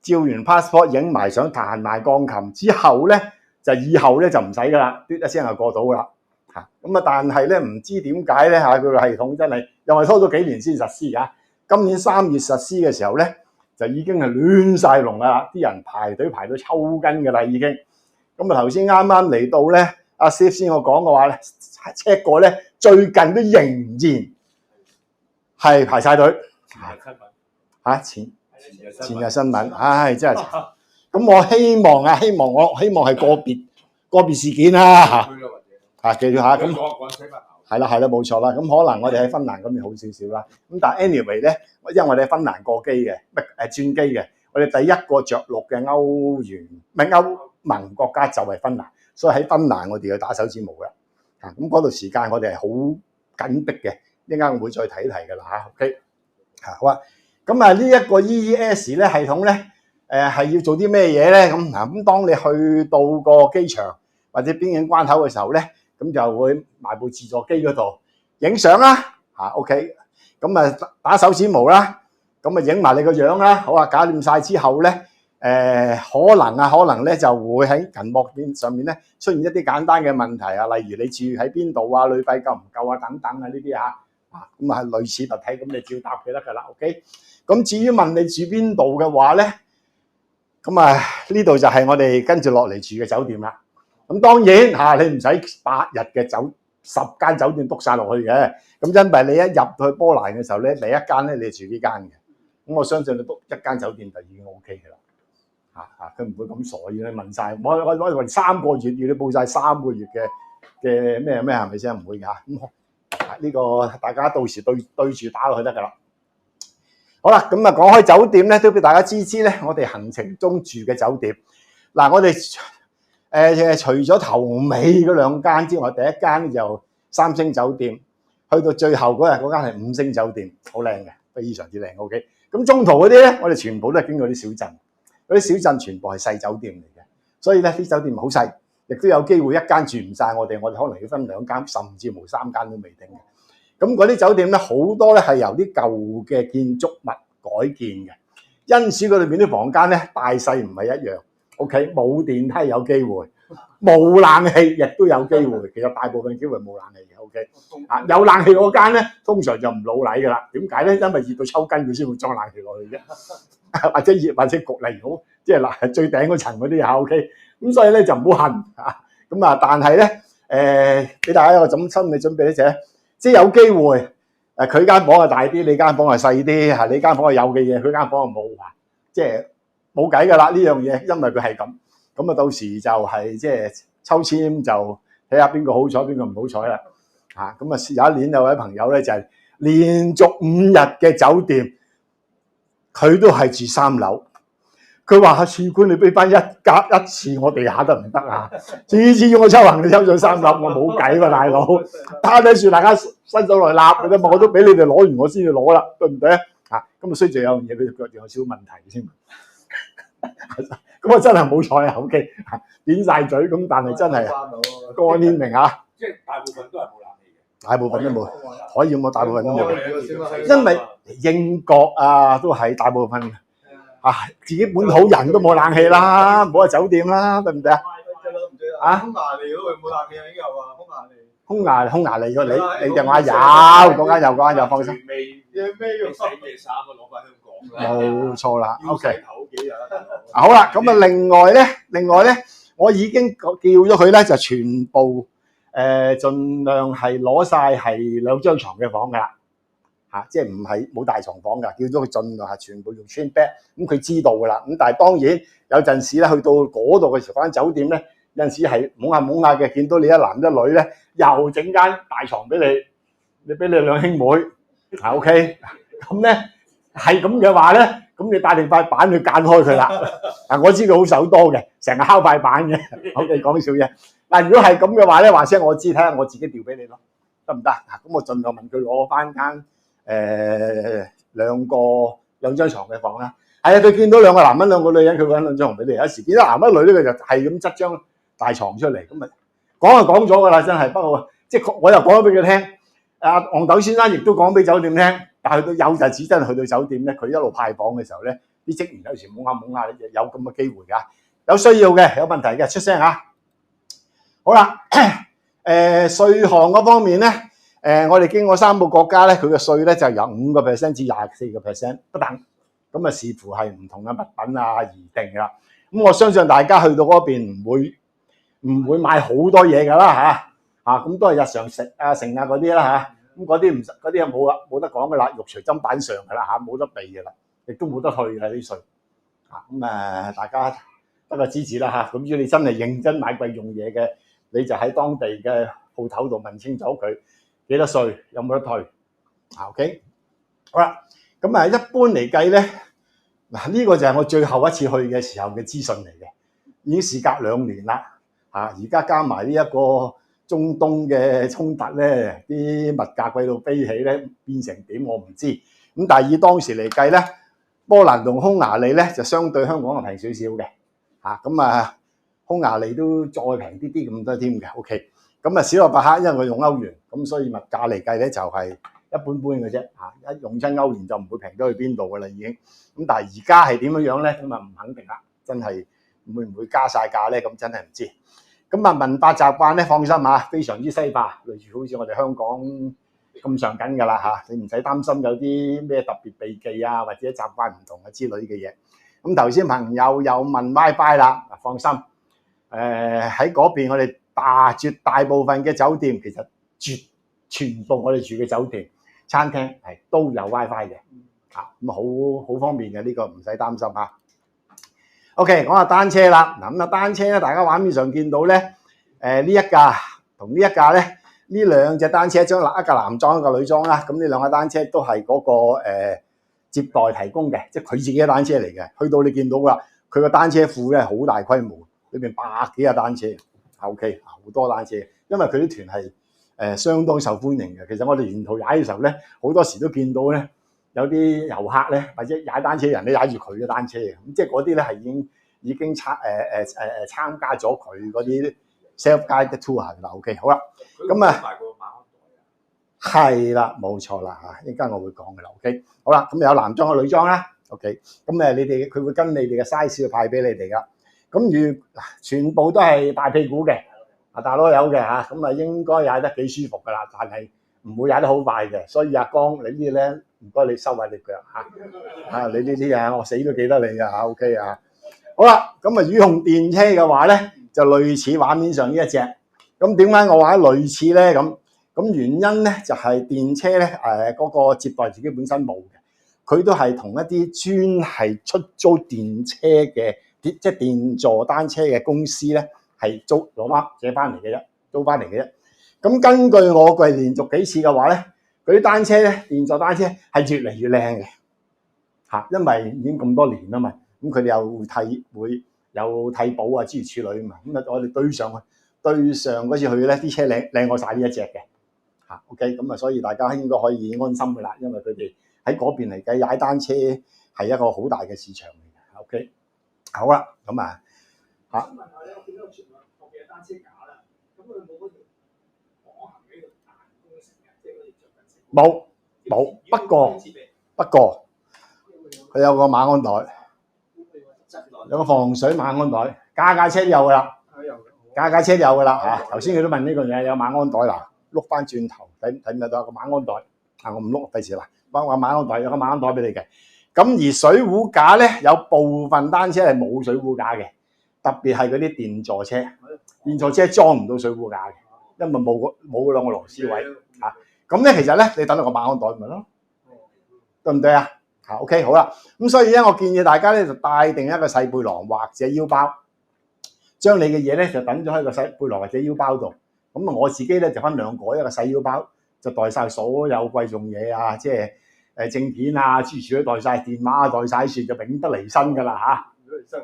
A: 照完 passport 影埋相，彈埋鋼琴之後咧，就以後咧就唔使噶啦，嘟一聲就過到噶啦嚇。咁但係咧，唔知點解咧佢個系統真係又係拖咗幾年先實施㗎。今年3月實施嘅時候咧，就已經係亂晒龍啦，啲人排隊排到抽筋㗎啦已經。咁頭先啱啱嚟到咧。阿 Steve 先我講嘅話咧 ，check 過咧，最近都仍然係排晒隊
C: 前日新聞，
A: 前日新聞，唉真係。咁我希望係個別事件啦嚇。
C: 區咯或者
A: 記住下咁。
C: 講水物牛。
A: 係啦，冇錯啦。咁可能我哋喺芬蘭嗰邊好少少啦。咁但係 anyway 咧，因為我哋喺芬蘭過機嘅，轉機嘅。我哋第一個着陸嘅歐盟國家就係芬蘭，所以喺芬蘭我哋要打手指模嘅。咁嗰度時間我哋係好緊迫嘅，一陣間我會再睇㗎啦嚇。OK， 好啊。咁啊呢一個 EES 咧系統咧，係要做啲咩嘢咧？咁當你去到個機場或者邊境關口嘅時候咧，咁就會埋部自助機嗰度影相啦，OK， 咁啊打手指模啦，咁啊影埋你個樣啦，好啊，搞掂晒之後咧，可能咧就會喺銀幕上面咧出現一啲簡單嘅問題啊，例如你住喺邊度啊，旅費夠唔夠啊，等等啊呢啲咁啊類似物體，咁你照答佢得㗎啦 ，OK。咁至於問你住邊度嘅話咧，咁啊呢度就係我哋跟住落嚟住嘅酒店啦。咁當然你唔使8日嘅10間酒店篤晒落去嘅。咁因為你一入去波蘭嘅時候咧，第一間咧你住呢間嘅。咁我相信你篤一間酒店就已經 OK 嘅啦。佢唔會咁傻，要你問晒。我3個月要你報晒3個月嘅咩係咪先？唔會㗎。咁呢個大家到時對住打落去得㗎啦。好啦，咁啊講開酒店咧，都俾大家知咧，我哋行程中住嘅酒店。嗱，我哋除咗頭尾嗰2間之外，第一間就3星酒店，去到最後嗰日嗰間係5星酒店，好靚嘅，非常之靚。OK， 咁中途嗰啲咧，我哋全部都係經過啲小鎮，嗰啲小鎮全部係細酒店嚟嘅，所以咧啲酒店好細，亦都有機會一間住唔晒我哋可能要分2間，甚至乎3間都未定嘅。咁嗰啲酒店咧，好多咧係由啲舊嘅建築物改建嘅，因此佢裏邊啲房間咧大細唔係一樣。OK， 冇電梯有機會，冇冷氣亦都有機會。其實大部分機會冇冷氣嘅。OK， 有冷氣嗰間咧，通常就唔老禮㗎啦。點解咧？因為熱到抽筋，佢先會裝冷氣落去啫。或者熱或者焗嚟，好即係嗱最頂嗰層嗰啲OK， 咁所以咧就唔好恨咁但係咧俾大家一個心理準備咧就係，即係有機會佢間房係大啲，你間房係細啲你間房係有嘅嘢，佢間房係冇即係冇計㗎啦呢樣嘢，因為佢係咁。咁到時就係即係抽籤就睇下邊個好彩，邊個唔好彩啦咁有一年有位朋友咧就係連續5日嘅酒店，佢都係住3樓。佢話次官你俾翻一次我地下得唔得啊？次次要我抽行李抽上3樓，我冇計喎大佬。攤低樹大家伸手來揦嘅啫嘛，我都俾你哋攞完我先至攞啦，對唔對咁衰在有樣嘢，佢隻腳仲有少少問題先。咁我真係冇彩OK， 扁晒嘴咁，但係真係過天明
C: 即係大部分都係冇冷氣嘅，
A: 大部分都冇，可以冇，大部分都冇，因為英國都係大部分自己本土人都冇冷氣啦，唔好話酒店啦，對唔對
B: 匈牙利嗰度冇冷氣已經有
A: 匈牙利你就話有嗰間有放心。
C: 未洗嘅衫都攞翻香港。
A: 冇錯啦 ，OK。
C: 頭幾日
A: 好啦，咁另外咧，我已經叫咗佢咧，就全部盡量係攞晒係2張床嘅房噶啦，即係唔係冇大床房噶，叫咗佢盡量係全部用 twin bed， 咁佢知道噶啦。咁但係當然有陣時咧，去到嗰度嘅時候，間酒店咧有陣時係懵下嘅，見到你一男一女咧，又整間大床俾你俾你2兄妹。OK， 咁咧係咁嘅話咧，咁你帶定塊板去間開佢啦。我知佢好手多嘅，成日敲塊板嘅。OK， 講笑啫。如果係咁嘅話咧，話聲我知，睇下我自己調俾你咯，得唔得？咁我盡量問佢攞翻間2張床嘅房啦。佢見到2個男人2個女人，佢揾2張床俾你。有時見到男一女咧，佢就係咁執張大床出嚟。咁啊講就講咗噶啦，真係。不過即係我又講咗俾佢聽。黃豆先生亦都講俾酒店聽，但係去到有陣時真係去到酒店咧，佢一路派房嘅時候咧，啲職員有時懵下，有咁嘅機會㗎，有需要嘅，有問題嘅，出聲嚇。好啦，稅項嗰方面咧，我哋經過3個國家咧，佢嘅稅咧就由5% 至24%不等，咁視乎係唔同嘅物品而定㗎啦。咁我相信大家去到嗰邊唔會買好多嘢㗎啦咁都係日常食剩嗰啲啦咁嗰啲唔嗰啲啊冇得講噶啦，肉隨砧板上噶啦嚇，冇得避噶啦，亦都冇得去嘅啲稅嚇。咁大家得個支持啦嚇。咁如果你真係認真買貴用嘢嘅，你就喺當地嘅鋪頭度問清楚佢幾多稅，有冇得退。OK， 好啦，咁一般嚟計咧，嗱呢個就係我最後一次去嘅時候嘅資訊嚟嘅，已經事隔2年啦嚇，而家加埋呢一個中東嘅衝突咧，啲物價貴到飛起咧，變成點我唔知。咁但係以當時嚟計咧，波蘭同匈牙利咧就相對香港係平少少嘅嚇，咁匈牙利都再平啲咁多添嘅。OK， 咁史洛伐克因為佢用歐元，咁所以物價嚟計咧就係一般般嘅啫嚇，一用親歐元就唔會平咗去邊度噶啦已經。咁但係而家係點樣咧？咁唔肯定啦，真係會唔會加晒價咧？咁真係唔知。咁文化習慣咧，放心嚇，非常之西化，類似好似我哋香港咁上緊㗎啦嚇，你唔使擔心有啲咩特別避忌啊，或者習慣唔同嘅之類嘅嘢。咁頭先朋友又問 WiFi 啦，放心，喺嗰邊我哋絕大部分嘅酒店其實全部我哋住嘅酒店、餐廳係都有 WiFi 嘅，嚇咁好方便嘅呢個唔使擔心嚇。OK， 講下單車啦。嗱咁單車咧，大家畫面上見到咧，呢一架同呢一架咧，呢兩隻單車，一架男裝一個女裝啦。咁呢兩架單車都係嗰個接待提供嘅，即係佢自己嘅單車嚟嘅。去到你見到啦，佢個單車庫咧好大規模，裏邊100幾架單車。OK， 好多單車，因為佢啲團係相當受歡迎嘅。其實我哋沿途踩嘅時候咧，好多時都見到咧。有啲遊客咧，或者踩單車人咧踩住佢嘅單車嘅，咁即係嗰啲咧係已經參加咗佢嗰啲 self-guided tour 啦。OK， 好啦，咁係啦，冇錯啦嚇，一陣間我會講嘅啦。OK， 好啦，咁有男裝嘅女裝啦。OK， 咁你哋佢會跟你哋嘅 size 去派俾你哋噶。咁全部都係大屁股嘅，大佬有嘅嚇，咁應該踩得幾舒服噶啦，但係唔會踩得好快嘅。所以阿江你呢啲咧。唔該，你收埋隻腳嚇，你呢啲我死都記得你㗎嚇 ，OK 啊，好啦，咁雨虹電車嘅話咧，就類似畫面上呢一隻，咁點解我話類似咧？咁原因咧就係電車咧嗰個接待自己本身冇嘅，佢都係同一啲專係出租電車嘅，即係電助單車嘅公司咧係借翻嚟嘅啫，租翻嚟嘅啫。咁根據我嘅連續幾次嘅話咧。嗰啲單車咧，電助單車係越嚟越靚嘅嚇，因為已經咁多年啦嘛，咁佢哋又會有替補啊諸如此類啊嘛，咁我哋對上嗰次去咧，啲車靚過晒呢一隻嘅嚇。OK， 咁所以大家應該可以安心嘅啦，因為佢哋喺嗰邊嚟計踩單車係一個好大嘅市場嚟嘅。OK， 好啦，咁
D: 問下咧，我見到全部學嘅單車架啦，咁佢冇嗰條可行嘅彈弓成嘅，即係嗰條
A: 冇，不過佢有個馬鞍袋，有個防水馬鞍袋，架車都有噶啦，架車都有噶啦嚇。頭先佢都問呢個嘢，有馬鞍袋嗱，碌翻轉頭睇唔睇到有個馬鞍袋？我唔碌費事啦，話馬鞍袋有個馬鞍袋俾你嘅。咁而水壺架咧，有部分單車係冇水壺架嘅，特別係嗰啲電助車，電助車裝唔到水壺架嘅，因為冇嗰兩個螺絲位嚇。咁咧，其實咧，你等到個馬鞍袋咪咯，對唔對啊？OK， 好啦，咁所以咧，我建議大家咧就帶定一個細背囊或者腰包，將你嘅嘢咧就等咗喺個細背囊或者腰包度。咁我自己咧就分兩個，一個細腰包就袋晒所有貴重嘢啊，即係正片啊、諸如此類，袋晒電話啊，袋晒算就永不離身㗎啦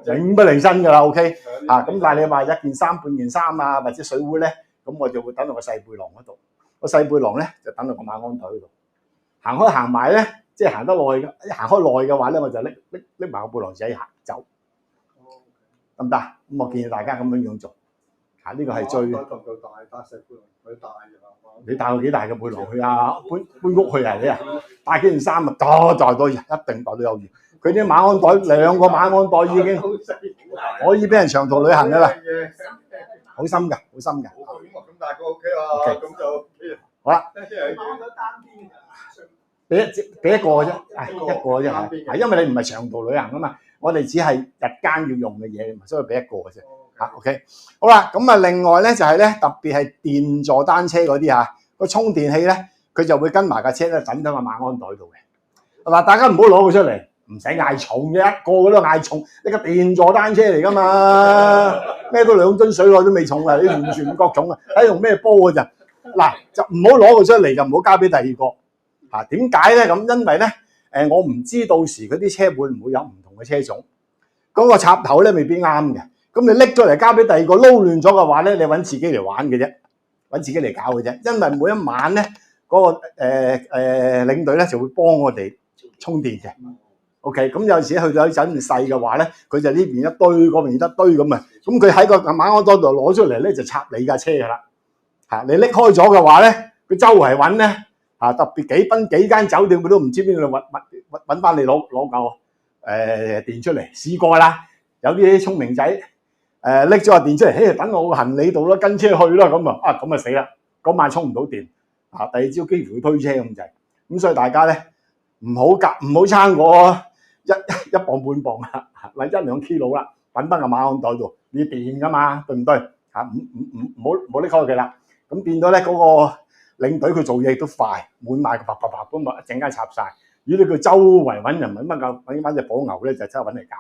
A: 嚇，永不離身㗎啦。OK，咁但係你話一件衫、半件衫啊，或者水壺咧，咁我就會等到個細背囊嗰度。個細背囊咧就等到個馬鞍袋嗰度，行開行埋咧，即係行得耐，行開耐嘅話咧，我就拎埋個背囊仔行走，得唔得？咁我建議大家咁樣做，呢個係最。你帶個幾大嘅背囊去啊？搬屋去啊？你啊，帶幾件衫啊？袋到一定袋到有餘。佢啲馬鞍袋2個馬鞍袋已經可以俾人長途旅行㗎啦，好深㗎，好深㗎。
B: 咁大個 OK 啦，咁就
A: 好啦。俾一個啫，一個啫嚇，因為你唔係長途旅行啊嘛，我哋只係日間要用嘅嘢，所以俾一個嘅啫嚇。OK， 好啦，咁另外咧就係咧，特別係電助單車嗰啲嚇，個充電器咧佢就會跟埋架車咧等喺個馬鞍袋度嘅。嗱，大家唔好攞佢出嚟，唔使嗌重嘅，一個個都嗌重。你個電座單車嚟㗎嘛，孭到2噸水落都未重啊！你完全唔覺重啊，睇用咩波㗎咋？嗱，就唔好攞佢出嚟，就唔好交俾第二個。啊，點解咧？咁因為咧，我唔知到時嗰啲車會唔會有唔同嘅車種，嗰個插頭咧未必啱嘅。咁你拎咗嚟交俾第二個撈亂咗嘅話咧，你揾自己嚟玩嘅啫，揾自己嚟搞嘅啫。因為每一晚咧，嗰個領隊咧就會幫我哋充電嘅。OK， 咁有時去到一陣細嘅話咧，佢就呢邊一堆，嗰邊一堆咁啊。咁佢喺個馬鞍袋度攞出嚟咧，就插你架車㗎啦。嚇，你拎開咗嘅話咧，佢周圍揾咧。特別幾間酒店佢都唔知邊度揾翻你攞嚿電出嚟，試過啦。有啲聰明仔拎咗個電出嚟，嘿，等我個行李度啦，跟車去啦咁啊，咁啊死啦！嗰晚充唔到電，第二朝幾乎要推車咁滯。咁所以大家咧唔好撐過一磅半磅啊，嗱1-2 kilo 啦，揾翻個馬鞍袋度，要電㗎嘛，對唔對？唔好拎開佢啦。咁變咗咧嗰個領隊佢做嘢都快，滿賣啪咁啊，一陣間插晒。如果你佢周圍揾人揾翻隻寶牛咧，就真係揾嚟搞。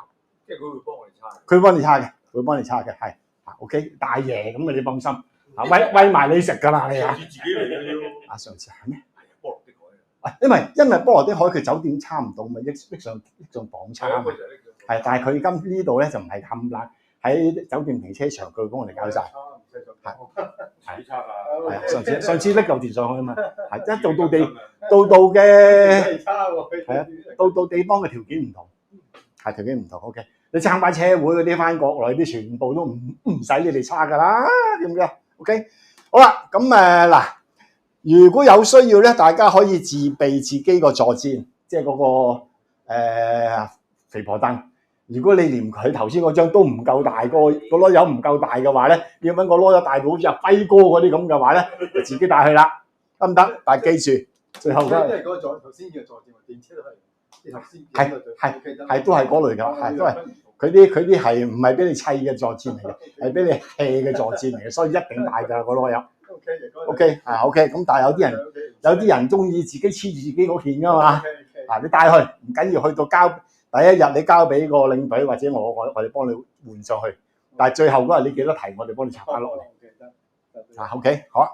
C: 即係佢會幫我哋叉。
A: 佢幫你叉嘅，佢幫你叉嘅，係OK 大爺咁嘅，你放心。餵埋你食㗎啦，你啊。
C: 自己嚟嘅要。
A: 上次係咩？
C: 波羅的海。
A: 因為波羅的海佢酒店差唔到，咪拎上磅叉啊嘛。係，但係佢呢度咧就唔係咁難，喺酒店停車場佢幫我哋搞晒。係上次拎嚿電上去啊嘛，係一到嘅係啊，到地方嘅條件唔同，係條件唔同。OK， 你參加車會嗰啲翻國內啲全部都唔使你哋叉㗎啦，點嘅 ？OK， 好啦，咁嗱，如果有需要咧，大家可以自備自己個坐墊，即係嗰個肥婆凳。如果你連佢頭先嗰張都唔夠大，個籮柚唔夠大嘅話咧，要揾個籮柚大到好似阿輝哥嗰啲咁嘅話咧，就自己帶去啦，得唔得？但係記住，最後都係
B: 嗰個頭先嘅坐墊，電車都係
A: 係都係嗰類㗎，係都係佢啲係唔係俾你砌嘅坐墊嚟嘅，係俾你 hea 嘅坐墊嚟嘅，所以一定大㗎個籮柚。OK 咁但係有啲人中意自己黐住自己嗰件㗎嘛，你帶去唔緊要，去到交。第一日你交俾個領隊或者我哋幫你換上去，但係最後嗰日你記得提我哋幫你插翻落嚟。OK 好啊。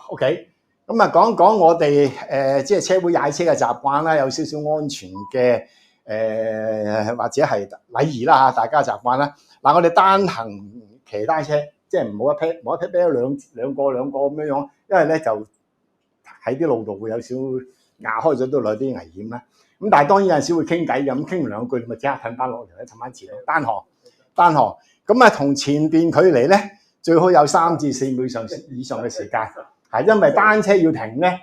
A: OK 咁啊，講講我哋即係車會踩車嘅習慣啦，有少少安全嘅或者係禮儀啦嚇，大家習慣啦。嗱，我哋單行騎單車，即係唔好一 pair 兩個咁樣樣，因為咧就喺啲路度會有少壓開咗都有啲危險啦。咁但係當然有陣時會傾偈嘅，咁傾完兩句你咪即刻褪翻落嚟咧，褪翻前單行。咁啊，同前邊距離咧最好有3至4秒以上嘅時間，係因為單車要停咧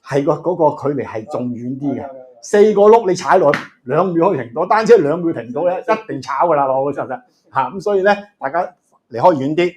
A: 係嗰個距離係仲遠啲嘅。4個轆你踩落去2秒可以停到，單車2秒停到咧一定炒㗎啦，我覺得嚇。咁所以咧大家離開遠啲。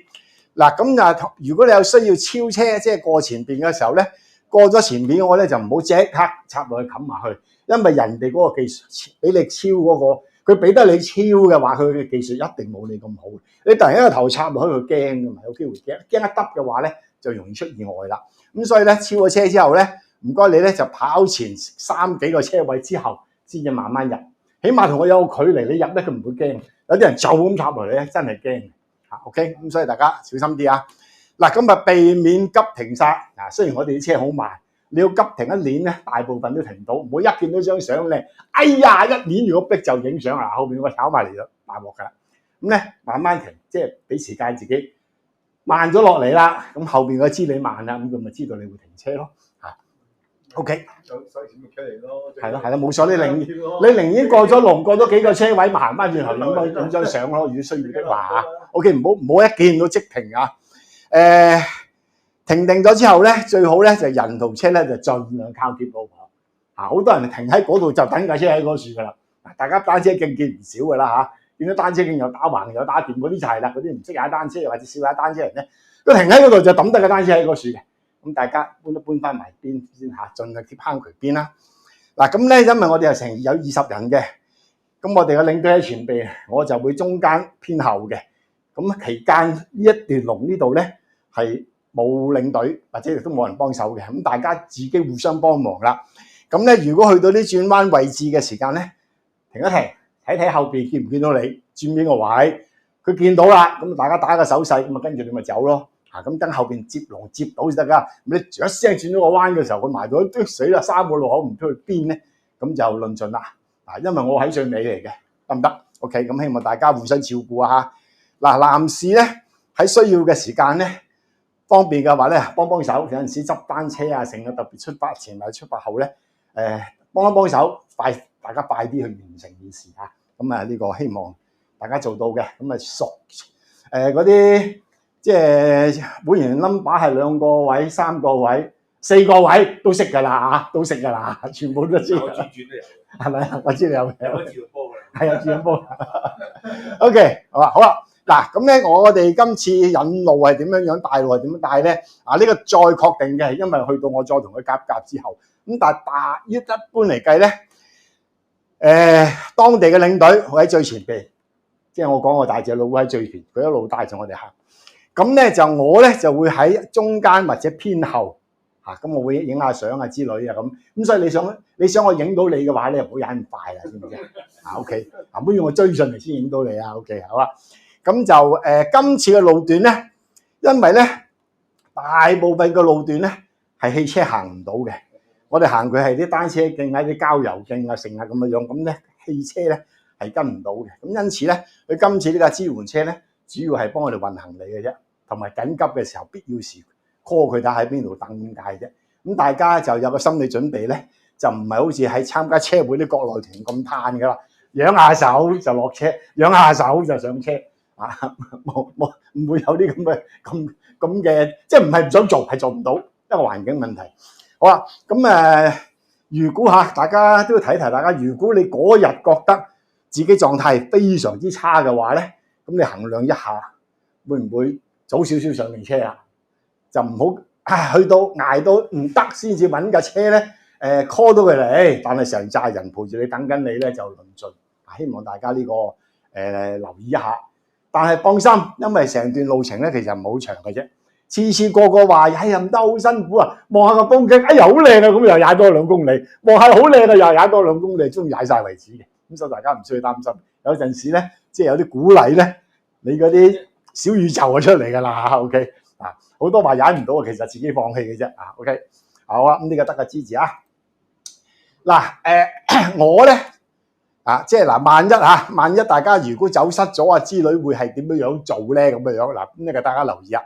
A: 嗱咁啊，如果你有需要超車，即係過前邊嘅時候咧。過咗前面嗰個咧就唔好即刻插落去冚埋去，因為人哋嗰個技術俾你超嗰個，佢俾得你超嘅話，佢嘅技術一定冇你咁好。你突然間個頭插落去，佢驚㗎嘛，有機會驚一耷嘅話咧，就容易出意外啦。咁所以咧，超咗車之後咧，唔該你咧就跑前3幾個車位之後，先至慢慢入，起碼同我有個距離，你入咧佢唔會驚。有啲人就咁插落嚟咧，真係驚嚇。OK， 咁所以大家小心啲啊！嗱，咁啊避免急停剎。嗱，雖然我哋啲車好慢，你要急停一攣咧，大部分都停到。唔好一見到張相咧，哎呀一攣如果逼就影相啦，後邊我炒埋嚟咗，大鑊㗎啦。咁咧慢慢停，即係俾時間自己慢咗落嚟啦。咁後邊佢知你慢啦，咁佢咪知道你會停車咯。嚇 ，OK。
B: 所以咪出嚟咯。
A: 係咯，冇所謂，你寧願過咗龍，過咗幾個車位，咪行翻轉頭影張相咯。如果需要的話嚇 ，OK， 唔好一見到即停啊。停定咗之後咧，最好咧就人同車咧就盡量靠貼路跑。好多人停喺嗰度就等架車喺嗰處噶啦。大家單車徑見唔少噶啦嚇，見到單車徑又打橫又打掂嗰啲就係啦，嗰啲唔識踩單車或者少踩單車人咧，佢停喺嗰度就抌低個單車喺嗰處嘅。咁大家搬翻埋邊先嚇，盡量貼坑渠邊啦。嗱咁咧，因為我哋係成有20人嘅，咁我哋嘅領隊喺前邊，我就會中間偏後嘅。咁期間呢一段龍呢度咧，係冇領隊或者亦都冇人幫手嘅，咁大家自己互相幫忙啦。咁咧，如果去到啲轉彎位置嘅時間咧，停一停，睇睇後邊見唔見到你轉邊個位，佢見到啦，咁大家打個手勢，咁啊跟住你咪走咯。咁等後邊接龍接到先得㗎。你一聲轉咗個彎嘅時候，佢埋到都死啦，3個路口唔知去邊咧，咁就論盡啦。因為我喺最尾嚟嘅，得唔得 ？OK， 咁希望大家互相照顧啊嚇。男士咧喺需要嘅時間咧，方便嘅話咧，幫手，有陣時執單車啊，成日特別出發前或者出發後咧，幫手，大家快啲去完成件事嚇。咁啊，呢個希望大家做到嘅。咁啊熟嗰啲。即係會員 number 係2個位、3個位、4個位都識㗎啦嚇，都識㗎啦，全部都知。
C: 有轉都有，
A: 係咪啊？我知你有嘅。
C: 有自動波㗎。
A: 係啊，自動波。OK， 好啦，嗱咁咧，我哋今次引路係點樣樣，帶路係點樣帶咧？呢個再確定嘅係因為去到我再同佢夾之後，咁但係一般嚟計咧，當地嘅領隊會喺最前邊，即係我講個大隻佬會喺最前，佢一路帶住我哋行。咁咧就我咧就會喺中間或者偏後咁我會影下相啊之類啊咁所以你想我影到你嘅話咧，唔好踩咁快啦，知唔知？OK， 唔好要我追上嚟先影到你啊。OK， 好啦，咁就今次嘅路段咧，因為咧大部分嘅路段咧係汽車行唔到嘅，我哋行佢係啲單車徑啊、啲郊遊徑啊、成啊咁嘅樣，咁咧汽車咧係跟唔到嘅，咁因此咧佢今次呢架支援車咧，主要係幫我哋運行李嘅啫。同埋緊急嘅時候，必要時 call 佢睇喺邊度等咁解啫。咁大家就有個心理準備咧，就唔係好似喺參加車會啲國內團咁嘆噶啦，揚下手就落車，揚下手就上車唔會有啲咁嘅，即係唔係唔想做，係做唔到，一個環境問題。好啦，咁如果大家都要提大家，如果你嗰日覺得自己狀態非常之差嘅話咧，咁你衡量一下，會唔會早少少上定車啊？就唔好去到捱到唔得先至揾架車咧，call 到佢嚟，但係成扎人陪住你等緊你咧就論盡。希望大家呢個留意一下。但係放心，因為成段路程咧其實唔係好長嘅啫。次次個話哎呀唔得好辛苦啊，望下個風景，哎呀好靚啊，咁又踩多2公里，望下好靚啊，又踩多2公里，終於踩晒為止嘅。咁所以大家唔需要擔心。有陣時咧，即係有啲鼓勵咧，你嗰啲小宇宙就出嚟㗎啦。OK 好多話踩唔到啊，其實自己放棄嘅啫。OK 好啊，咁呢個得個支持啊。我咧即係萬一大家如果走失咗之類，會係點樣做咧？咁樣嗱，咁呢個大家留意啊。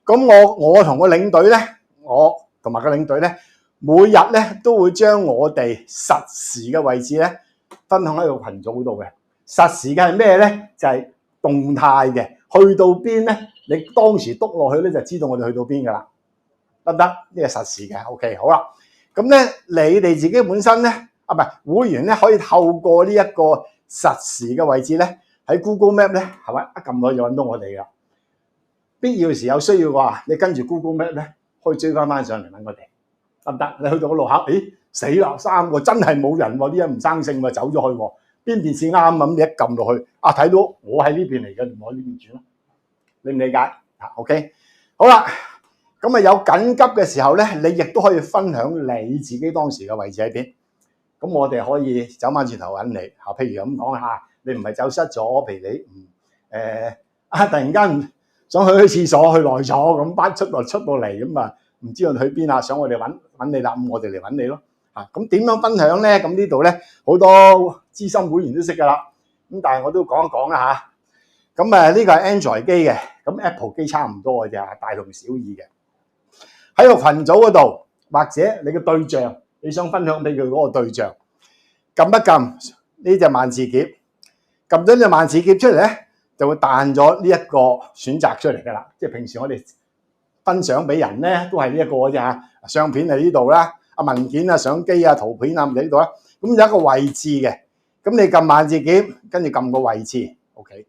A: 咁我同個領隊咧，我同埋個領隊咧，每日咧都會將我哋實時嘅位置咧分享喺個群組度嘅。實時嘅係咩咧？就係動態嘅，去到邊咧，你當時篤落去咧就知道我哋去到邊噶啦，得唔得？呢個實時嘅 ，OK 好啦。咁咧你哋自己本身咧唔係會員咧，可以透過呢一個實時嘅位置咧，喺 Google Map 咧係咪一撳落去就揾到我哋噶？必要時有需要嘅話，你跟住 Google Map 咧，可以追翻上嚟揾我哋，得唔得？你去到個路口，咦死啦，3個真係冇人喎，啲人唔生性喎，走咗去喎，邊邊線啱咁？你一撳落去，睇到我喺呢邊嚟嘅，唔喺呢邊轉咯，理唔理解？OK， 好啦，咁有緊急嘅時候咧，你亦都可以分享你自己當時嘅位置喺邊，咁我哋可以走翻轉頭揾你譬如咁講下，你唔係走失咗，譬如你突然間想去廁所去內坐咁，出到嚟咁啊，唔知道去邊啊，想我哋揾你啦，咁我哋嚟揾你咯。咁點樣分享咧？咁呢度咧好多資深會員都識噶啦。咁但係我都講一講啦嚇。咁呢個係 Android 機嘅，咁 Apple 機差唔多嘅啫，大同小異嘅。喺個群組嗰度，或者你嘅對象，你想分享俾佢嗰個對象，撳一撳呢隻萬字夾，撳咗呢隻萬字夾出嚟咧，就會彈咗呢一個選擇出嚟噶啦。即係平時我哋分享俾人咧，都係呢一個嘅啫嚇。相片喺呢度啦，文件啊、相機啊、圖片啊，喺呢度啦。咁有一個位置嘅，咁你撳萬字夾，跟住撳個位置 ，OK。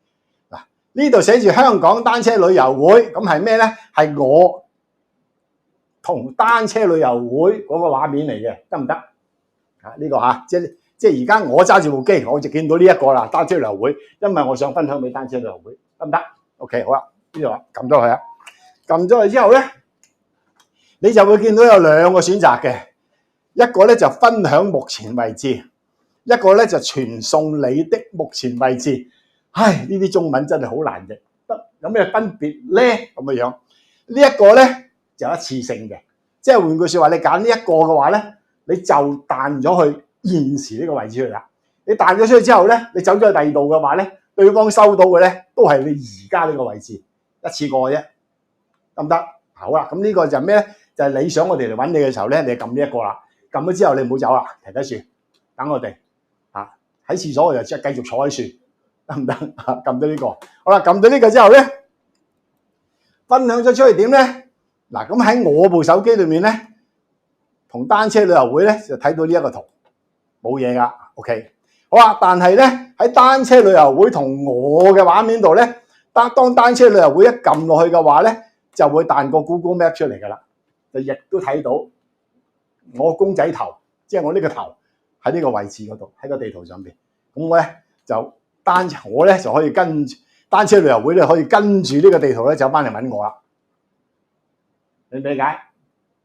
A: 嗱，呢度寫住香港單車旅遊會，咁係咩咧？係我同單車旅遊會嗰個畫面嚟嘅，得唔得？呢個即係而家我揸住部機，我就見到呢一個啦，單車旅遊會，因為我想分享俾單車旅遊會，得唔得 ？OK， 好啦，呢度撳咗佢啊。撳咗去之後咧，你就會見到有兩個選擇嘅，一個咧就分享目前位置，一個咧就傳送你的目前位置。唉，呢啲中文真係好難譯，有咩分別咧？咁嘅樣，呢一個咧就一次性嘅，即係換句説話，你揀呢一個嘅話咧，你就彈咗去現時呢個位置去啦。你彈咗出去之後咧，你走咗去第二度嘅話咧，對方收到嘅咧都係你而家呢個位置，一次過嘅啫，得唔得？好啦，咁呢個就係咩咧？就係你想我哋嚟揾你嘅時候咧，你就撳呢一個啦。撳咗之後，你唔好走啦，停喺樹等我哋嚇。喺廁所我就即係繼續坐喺樹，得唔得？撳到呢個，好啦，撳到呢個之後咧，分享咗出去點咧？嗱，咁喺我部手機裏面咧，同單車旅遊會咧就睇到呢一個圖，冇嘢噶 ，OK。好啦，但係咧喺單車旅遊會同我嘅畫面度咧，當單車旅遊會一撳落去嘅話咧，就會彈個 Google Map 出嚟噶啦，就亦都睇到我公仔頭，即係我呢個頭喺呢個位置嗰度，喺個地圖上邊。咁我咧就我咧就可以跟住單車旅遊會咧可以跟住呢個地圖咧走翻嚟揾我啦。你理解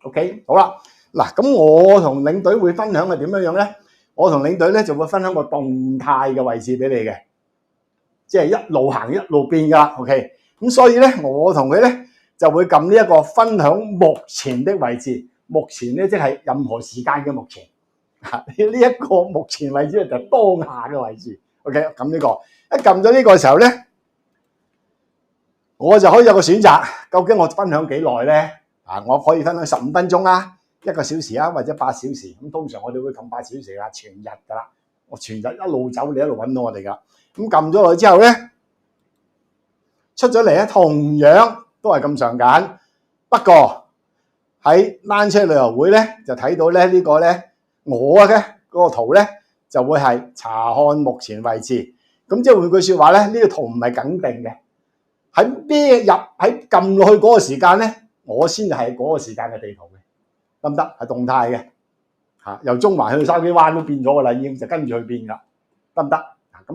A: ？OK， 好啦，嗱，咁我同領隊會分享係點樣樣咧？我同領隊咧就會分享個動態嘅位置俾你嘅，即係一路行一路變噶啦。OK， 咁所以咧我同佢咧就會撳呢一個分享目前的位置，目前咧即係任何時間嘅目前。呢一個目前位置咧就係當下嘅位置。OK， 撳呢個，一撳咗呢個時候咧，我就可以有個選擇，究竟我分享幾耐咧？我可以分享15分鐘啦。1個小時啊，或者8小時，咁通常我哋會撳8小時啦，全日噶啦，我全日一路走，你一路揾到我哋噶。咁撳咗落去之後咧，出咗嚟咧，同樣都係咁上緊。不過喺單車旅遊會咧，就睇到咧呢個咧，我嘅嗰個圖咧就會係查看目前位置。咁即係換句説話咧，呢個圖唔係梗定嘅，喺咩喺撳落去嗰個時間咧，我先係嗰個時間嘅地圖嘅。得唔得？係動態嘅嚇，由中環去到筲箕灣都變咗噶啦，已經就跟住去變噶，得唔得？咁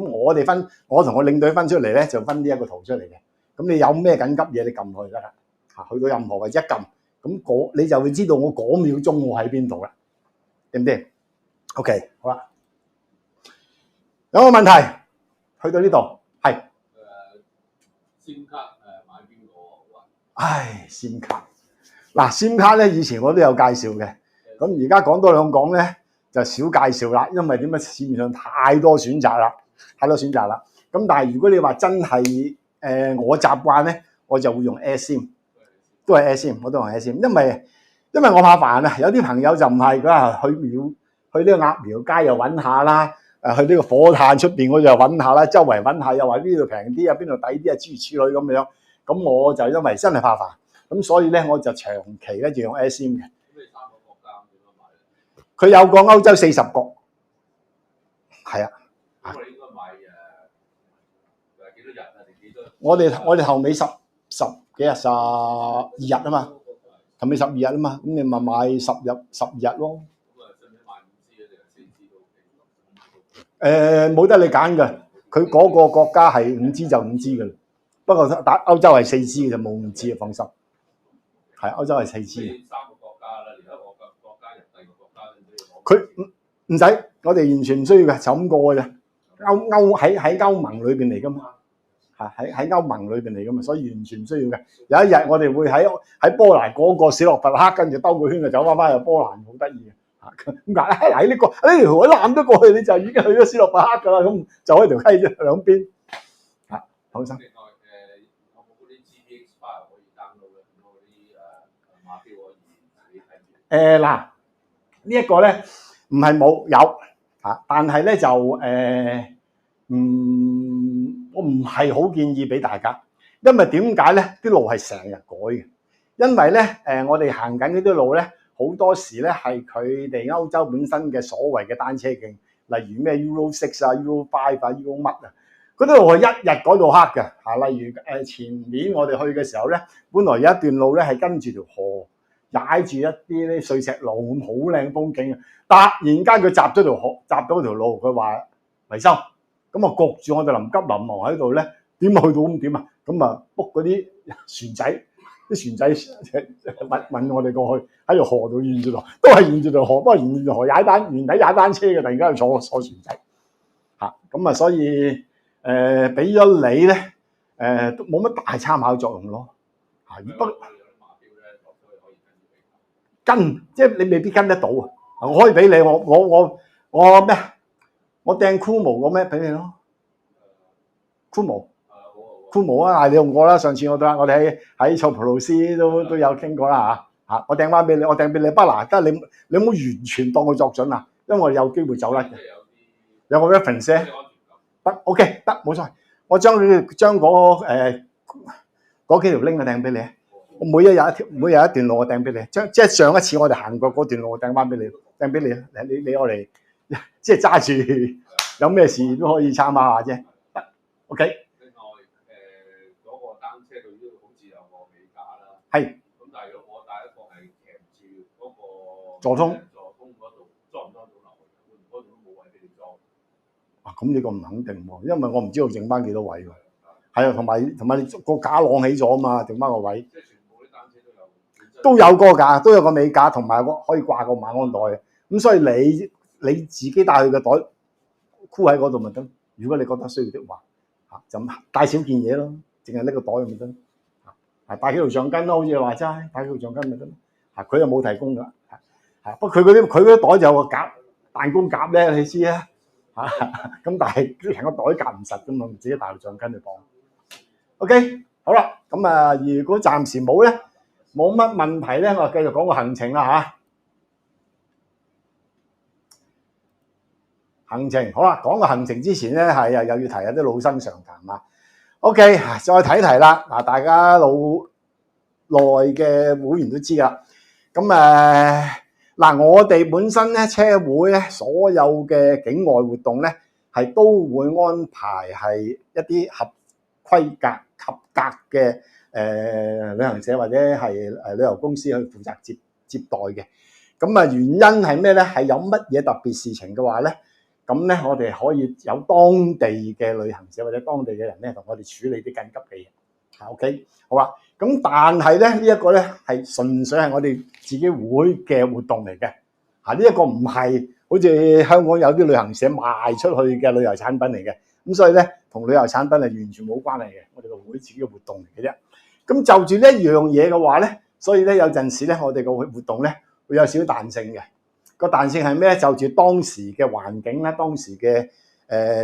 A: 我同我領隊分出嚟咧，就分呢一個圖出嚟嘅。咁你有咩緊急嘢，你撳落去得啦嚇，去到任何位置一撳，咁你就會知道我嗰秒鐘我喺邊度啦，掂唔掂 ？OK， 好啦，有個問題去到呢度係
C: SIM卡買邊個好啊？
A: 唉，SIM卡。嗱，SIM卡咧，以前我都有介紹嘅，咁而家講多兩講咧就少介紹啦，因為點解市面上太多選擇啦。咁但係如果你話真係我習慣咧，我就會用 AirSIM， 都係 AirSIM， 我都用 AirSIM， 因為我怕煩啊。有啲朋友就唔係，佢話去呢個鴨寮街又揾下啦，去呢個火炭出邊我就揾下啦，周圍揾下又話呢度平啲啊，邊度抵啲啊，諸如此類咁樣。咁我就因為真係怕煩。咁所以咧，我就長期咧就用 AirSIM 嘅。
C: 咁你3個國家點樣買咧？
A: 佢有個歐洲40國，係啊。
C: 咁你應該買幾多日啊？定幾多？
A: 我哋後尾十幾日12日啊嘛，後尾12日啊嘛，咁你咪買10日咯。
C: 咁使唔使買5G定係4G都 OK？
A: 冇得你揀嘅，佢嗰個國家係5G就5G嘅，不過歐洲係4G嘅就冇5G嘅，放心。係歐洲係4G。
C: 3個國家啦，連一個國家入第二個國家都要攞。
A: 佢唔使，我哋完全唔需要嘅，就咁過嘅啫。喺歐盟裏邊嚟噶嘛，喺歐盟裏邊嚟噶嘛，所以完全唔需要嘅。有一日我哋會喺波蘭嗰個史洛伐克，跟住兜個圈就走翻去波蘭，好得意嘅嚇。咁喺呢條海攬咗過去，你就已經去咗史洛伐克噶啦，咁就喺條溪啫兩邊嚇，放心。
C: 有冇嗰啲 GPX file 可以 download 咧？嗰啲馬標可以自己睇住。
A: 嗱，呢一個咧唔係冇有嚇，但係咧就我唔係好建議俾大家，因為點解咧？啲路係成日改嘅，因為咧我哋行緊呢啲路咧，好多時咧係佢哋歐洲本身嘅所謂嘅單車徑，例如咩 Euro 6啊、Euro 5啊、Euro 乜啊，嗰啲路係一日改到黑嘅嚇。例如前年我哋去嘅時候咧，本來有一段路咧係跟住條河踩住一啲咧碎石路咁，好靚風景啊！突然間佢閘咗條路，佢話維修。咁啊，焗住我哋臨急臨忙喺度咧，點去到咁點啊？咁啊，book嗰啲船仔啲船仔運我哋過去喺條河度沿住條，都係沿住條河，不過沿住條河原底踩單車嘅，突然間去坐船仔嚇，咁啊所以俾咗你咧都冇乜大參考作用咯嚇，不跟即係你未必跟得到啊！我可以俾你，我咩？我掟箍毛個咩俾你咯？箍毛啊！你用過啦，上次我哋喺塞浦路斯都有傾過啦嚇，我掟翻俾你，我掟俾你不嗱，得你有冇完全當佢作準啊？因為我有機會走甩嘅，有個 reference 得 OK 得冇錯，我將嗰幾條 link 掟俾你，我每日一段路我掟俾你，即係上一次我哋行過嗰段路我掟翻俾你，你我嚟即係揸住有咩事都可以參考下啫，得 OK。係，
C: 咁但係如果我帶一個係騎住嗰個
A: 座通
C: 嗰度裝唔裝到落去？嗰度都冇位俾你裝。
A: 咁呢個唔肯定喎，因為我唔知道剩翻幾多位喎。係啊，同埋你個架晾起咗啊嘛，剩翻個位。
C: 即係全部啲單車都
A: 有個架，都有個尾架，同埋可以掛個馬鞍袋嘅。咁所以你自己帶佢個袋箍喺嗰度咪得。如果你覺得需要的話，就帶少件嘢咯，淨係拎個袋咪得。帶幾條橡筋咯，好似你話齋，帶幾條橡筋咪得咯。佢又冇提供㗎。不過佢嗰啲袋就有個夾彈弓夾咧，你知啊。咁但係成個袋夾唔實㗎嘛，自己帶條橡筋去綁。OK， 好啦，咁啊，如果暫時冇咧，冇乜問題咧，我繼續講個行程啦嚇。行程好啦，講個行程之前咧，又要提下啲老生常談啊。OK， 再睇題啦。嗱，大家老內嘅會員都知㗎。咁嗱，我哋本身咧車會咧，所有嘅境外活動咧，係都會安排係一啲合規格、合格嘅旅行社或者係旅遊公司去負責接待嘅。咁啊，原因係咩咧？係有乜嘢特別事情嘅話咧？咁咧，我哋可以有當地嘅旅行社或者當地嘅人咧，同我哋處理啲緊急嘅嘢。OK， 好啦。咁但係咧，呢一個咧係純粹係我哋自己會嘅活動嚟嘅。呢一個唔係好似香港有啲旅行社賣出去嘅旅遊產品嚟嘅。咁所以咧，同旅遊產品係完全冇關係嘅。我哋個會自己嘅活動嚟嘅啫。咁就住呢一樣嘢嘅話咧，所以咧有陣時咧，我哋個活動咧會有少少彈性嘅。個彈性係咩？就住當時嘅環境啦，當時嘅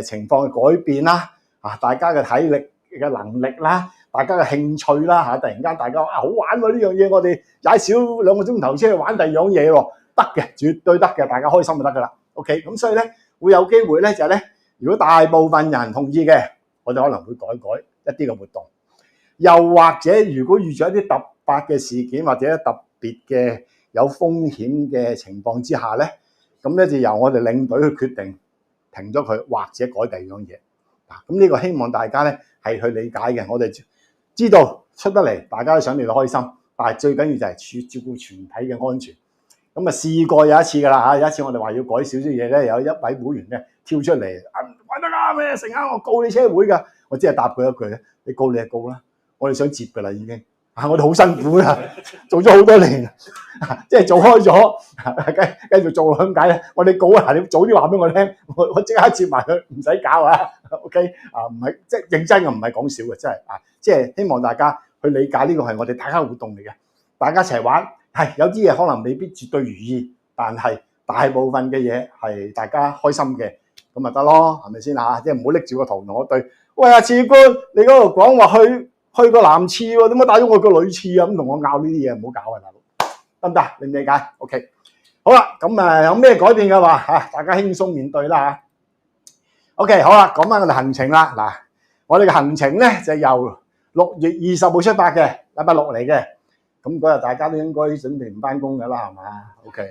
A: 情況嘅改變啦，大家嘅體力嘅能力啦，大家嘅興趣啦突然間大家好玩喎呢樣嘢，我哋踩少2個鐘頭車去玩第二樣嘢喎，得嘅，絕對得嘅，大家開心就得噶啦。OK， 咁所以咧會有機會咧就係咧，如果大部分人同意嘅，我哋可能會改一啲嘅活動，又或者如果遇咗一啲突發嘅事件或者特別嘅有風險嘅情況之下咧，咁咧就由我哋領隊去決定停咗佢，或者改第二樣嘢。咁呢個希望大家咧係去理解嘅。我哋知道出得嚟，大家都想嚟到開心，但係最緊要就係照顧全體嘅安全。咁啊試過有一次㗎啦，有一次我哋話要改少少嘢咧，有一位會員咧跳出嚟，喂得啦咩？成日我告你車會㗎，我只係答佢一句咧，你告你就告啦，我哋想接㗎啦已經。我哋好辛苦㗎，做咗好多年，即係做開咗，繼續做咁解咧。我哋告啊，你早啲話俾我聽，我即刻接埋佢，唔使搞啊。OK 唔係即係認真嘅，唔係講笑嘅，真係即係希望大家去理解呢個係我哋大家活動嚟嘅，大家一齊玩。係有啲嘢可能未必絕對如意，但係大部分嘅嘢係大家開心嘅，咁咪得咯，係咪先即係唔好拎住個圖同我對，喂次官，你嗰度講話去個男廁喎，點解帶咗我個女廁啊？咁同我拗呢啲嘢，唔好搞啊，大佬，得唔得？理唔理解 ？OK， 好啦，咁有咩改變嘅話大家輕鬆面對啦 OK， 好啦，講翻我哋行程啦。嗱，我哋嘅行程咧就由6月20號出發嘅，禮拜6嚟嘅。咁嗰日大家都應該準備唔翻工㗎啦，係嘛 ？OK，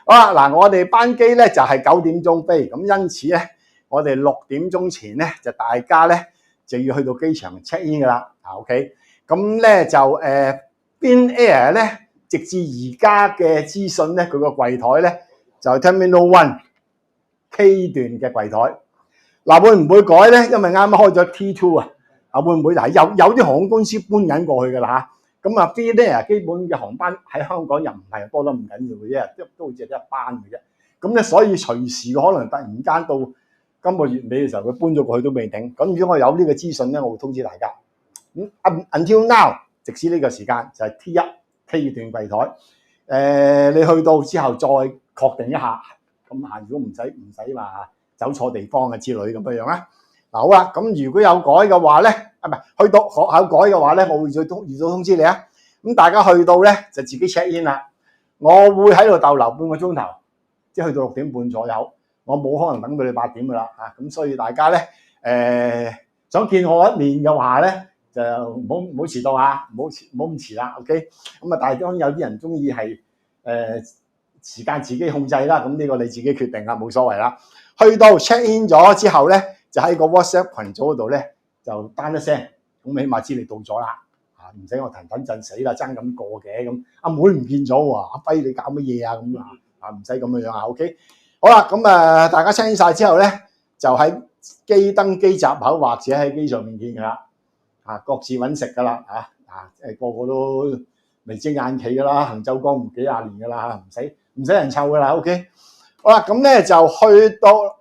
A: 好啦，嗱，我哋班機咧就係9點鐘飛，咁因此咧，我哋6點鐘前咧就大家咧就要去到機場 check in 㗎啦。OK， 咁咧就Bin Air 咧，直至而家嘅資訊咧，佢個櫃台咧就係 Terminal 1 K 段嘅櫃台。嗱，會唔會改咧？因為啱啱開咗 T2 啊。會唔會係有啲航空公司搬緊過去㗎啦嚇？咁啊 Finnair 基本嘅航班喺香港又唔係多得唔緊要嘅啫，都好似得一班嘅啫。咁咧所以隨時可能突然間到今個月尾嘅時候，佢搬咗過去都未定。咁如果我有呢個資訊咧，我會通知大家。Until now， 直至呢個時間就係 T1 K 段櫃台。你去到之後再確定一下。咁啊，如果唔使話走錯地方啊之類咁樣啦。嗱好啦，咁如果有改嘅話咧，唔係去到學校改嘅話咧，我會再預早通知你啊。咁大家去到咧就自己 check in 啦。我會喺度逗留半個鐘頭，即係去到6點半左右。我冇可能等到你8點噶啦嚇。咁所以大家咧想見我一面嘅話咧，就唔好遲到啊，唔好咁遲啦。OK。咁啊，但係當然有啲人中意係時間自己控制啦，咁呢個你自己決定啦，冇所謂啦。去到 check in 咗之後咧，就喺個 WhatsApp 群組嗰度咧就單一聲，咁起碼知你到咗啦，唔使我等陣死啦，爭咁過嘅咁。阿妹唔見咗喎，阿輝你搞乜嘢啊咁啊？唔使咁樣啊 ，OK。好啦，咁大家 check in 晒之後咧，就喺登機閘口或者喺機上面見㗎啦，各自揾食㗎啦，個個都眉精眼企㗎啦，行走江湖幾廿年㗎啦，唔使人湊㗎啦 ，OK。好啦，咁咧就去到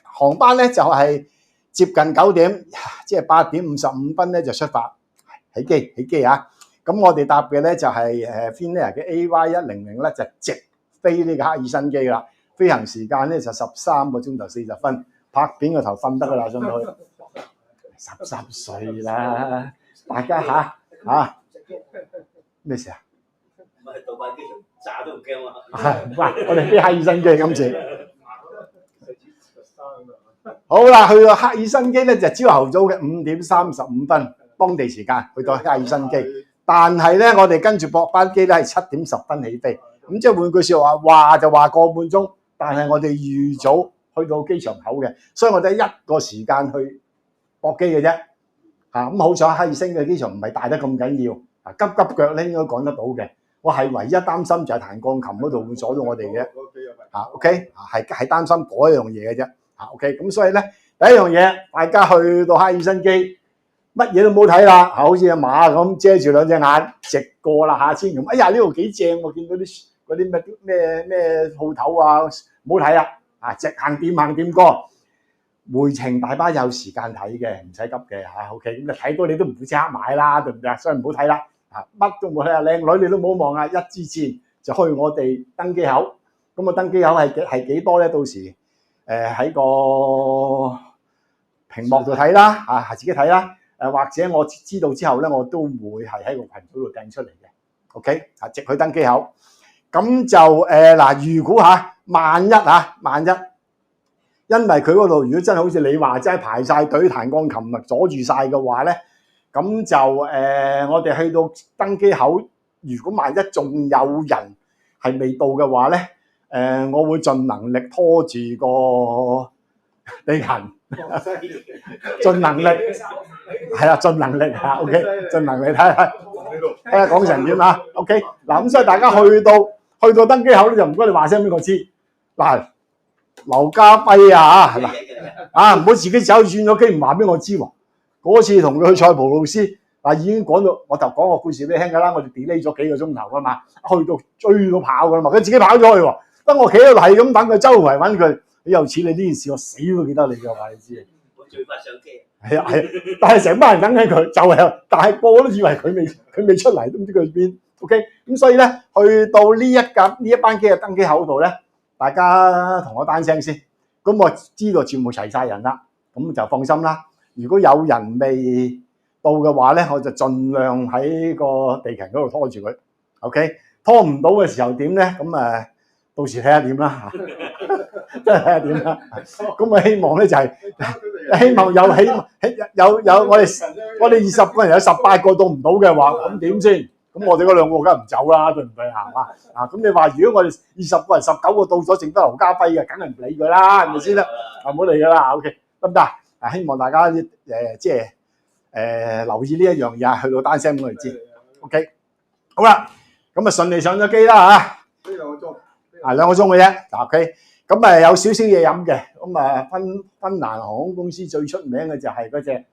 A: 航班咧就係接近9點，即係8點55分咧就出發起機啊！咁我哋搭嘅咧就係Finnair 嘅 AY100咧就直飛呢個赫爾辛基啦，飛行時間咧就13個鐘頭40分，拍扁個頭瞓得㗎啦，上到去13歲啦，大家嚇咩事啊？
E: 唔係杜拜機場炸都唔驚啊！
A: 喂，我哋飛赫爾辛基今次。好啦，去到赫爾辛基咧就朝頭早嘅5點35分，當地時間去到赫爾辛基。但係咧，我哋跟住駁班機咧係7點10分起飛。咁即係換句説話就話個半鐘，但係我哋預早去到機場口嘅，所以我哋一個時間去駁機嘅啫。咁好彩赫爾辛基嘅機場唔係大得咁緊要，急腳咧應該趕得到嘅。我係唯一擔心就係彈鋼琴嗰度會阻到我哋嘅。OK， 係擔心嗰一樣嘢嘅啫。OK， 咁所以咧第一樣嘢，大家去到赫爾辛基，乜嘢都冇睇啦，好似阿馬咁遮住兩隻眼，直過啦下千咁。哎呀，呢度幾正喎！見到嗰啲咩鋪頭啊，唔好睇啦，直行掂過。回程大巴有時間睇嘅，唔使急嘅嚇。OK，咁你睇到你都唔會即刻買啦，對唔對啊？所以唔好睇啦，乜都冇睇啊！靚女你都唔好望啊！一之前就去我哋登機口，咁啊登機口係幾多咧？到時喺個屏幕度睇啦，自己睇啦。或者我知道之後咧，我都會係喺個群組度掟出嚟嘅。OK，直去登機口。咁就嗱，如果萬一，因為佢嗰度如果真係好似你話齋排晒隊彈鋼琴啊，阻住晒嘅話咧，咁就我哋去到登機口，如果萬一仲有人係未到嘅話咧，我會盡能力拖住個地勤，盡能力係啦，盡能力嚇 ，OK， 盡能力睇下講成點啊 ，OK， 嗱咁所以大家去到登機口咧，就唔該你話聲俾我知嗱。劉家輝唔好自己走轉咗機唔話俾我知喎。嗰次同佢去塞浦路斯已經講到，我就講個故事俾你聽㗎啦。我哋 delay 咗幾個鐘頭㗎嘛，去到追到跑㗎啦嘛，佢自己跑咗去喎。得我企喺度係咁等佢，周圍揾佢。你又似你呢件事，我死都記得你㗎話你知。
E: 我最快上機。
A: 係，但係成班人等緊佢，就係，但係個個都以為佢未出嚟，都唔知佢去邊。OK， 咁所以咧，去到呢一班機嘅登機口度咧。大家同我單聲先，咁我知道全部齊晒人啦，咁就放心啦。如果有人未到嘅話咧，我就盡量喺個地勤嗰度拖住佢。OK， 拖唔到嘅時候點咧？咁到時睇下點啦嚇，真係睇下點啦。咁我希望咧就係希望有我哋20個人有18個到唔到嘅話，咁點先？咁我哋嗰2個梗係唔走啦，對唔對啊？咁你話如果我哋20個人19個到咗，剩得劉家輝嘅，梗係唔理佢啦，係咪先啦？唔好理佢啦 ，OK， 得唔得？希望大家即係留意呢一樣嘢，去到單聲俾我哋知 ，OK。好啦，咁順利上咗機啦嚇。
B: 呢2個鐘。
A: 2個鐘嘅啫 ，OK。咁有少少嘢飲嘅，咁芬蘭航空公司最出名嘅就係嗰隻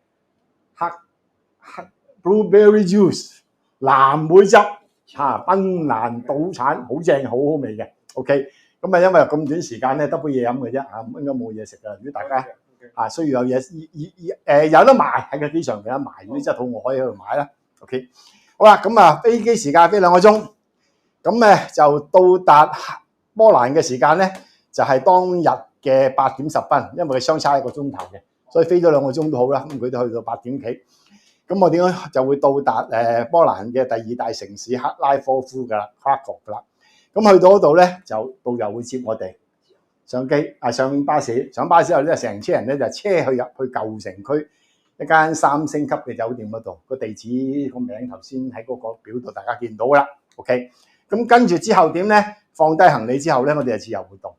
A: 黑 blueberry juice 藍莓汁嚇，檳蘭島產，好正，好好味嘅。OK， 咁啊，因為咁短時間咧，得杯嘢飲嘅啫嚇，應該冇嘢食㗎。如果大家需要有嘢有得賣喺個機場有得賣，如果真係肚餓可以喺度買啦。OK， 好啦，咁啊飛機時間飛2個鐘，咁咧就到達波蘭嘅時間咧就係當日嘅8點10分，因為佢相差1個鐘頭嘅，所以飛咗2個鐘都好啦。咁佢都去到8點幾。咁我點樣就會到達波蘭嘅第2大城市克拉科夫㗎啦 ，Krakow 㗎啦。咁去到嗰度咧，就導遊會接我哋上巴士，上巴士後咧，成車人咧就車去入去舊城區一間3星級嘅酒店嗰度，個地址個名頭先喺嗰個表度大家見到㗎啦。OK， 咁跟住之後點咧？放低行李之後咧，我哋就自由活動。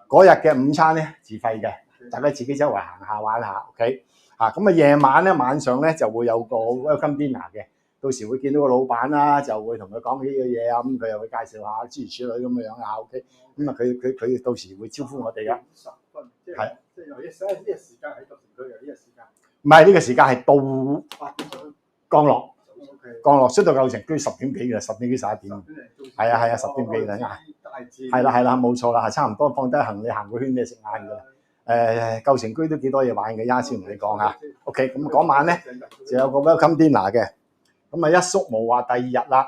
A: 嗰日嘅午餐咧自費嘅，大家自己周圍行下玩下。OK。咁啊，夜晚咧，晚上咧就會有個 welcome dinner 嘅，到時會見到個老闆啦，就會同佢講幾個嘢啊，咁佢又會介紹下諸如此類咁樣啊。OK， 咁啊，佢到時會招呼我哋噶。
B: 10分，即係由呢個時間喺舊城區，由呢個時間。
A: 唔係呢個時間係到降落，降落出到舊城區10點幾嘅，10點幾11點。係啊，10點幾啦，係啦，冇錯啦，差唔多放低行李行個圈你食晏㗎啦。舊城區都幾多嘢玩嘅，啱先同你講下。OK， 咁嗰晚咧就有個 welcome dinner 嘅，咁啊一宿無話第2日啦。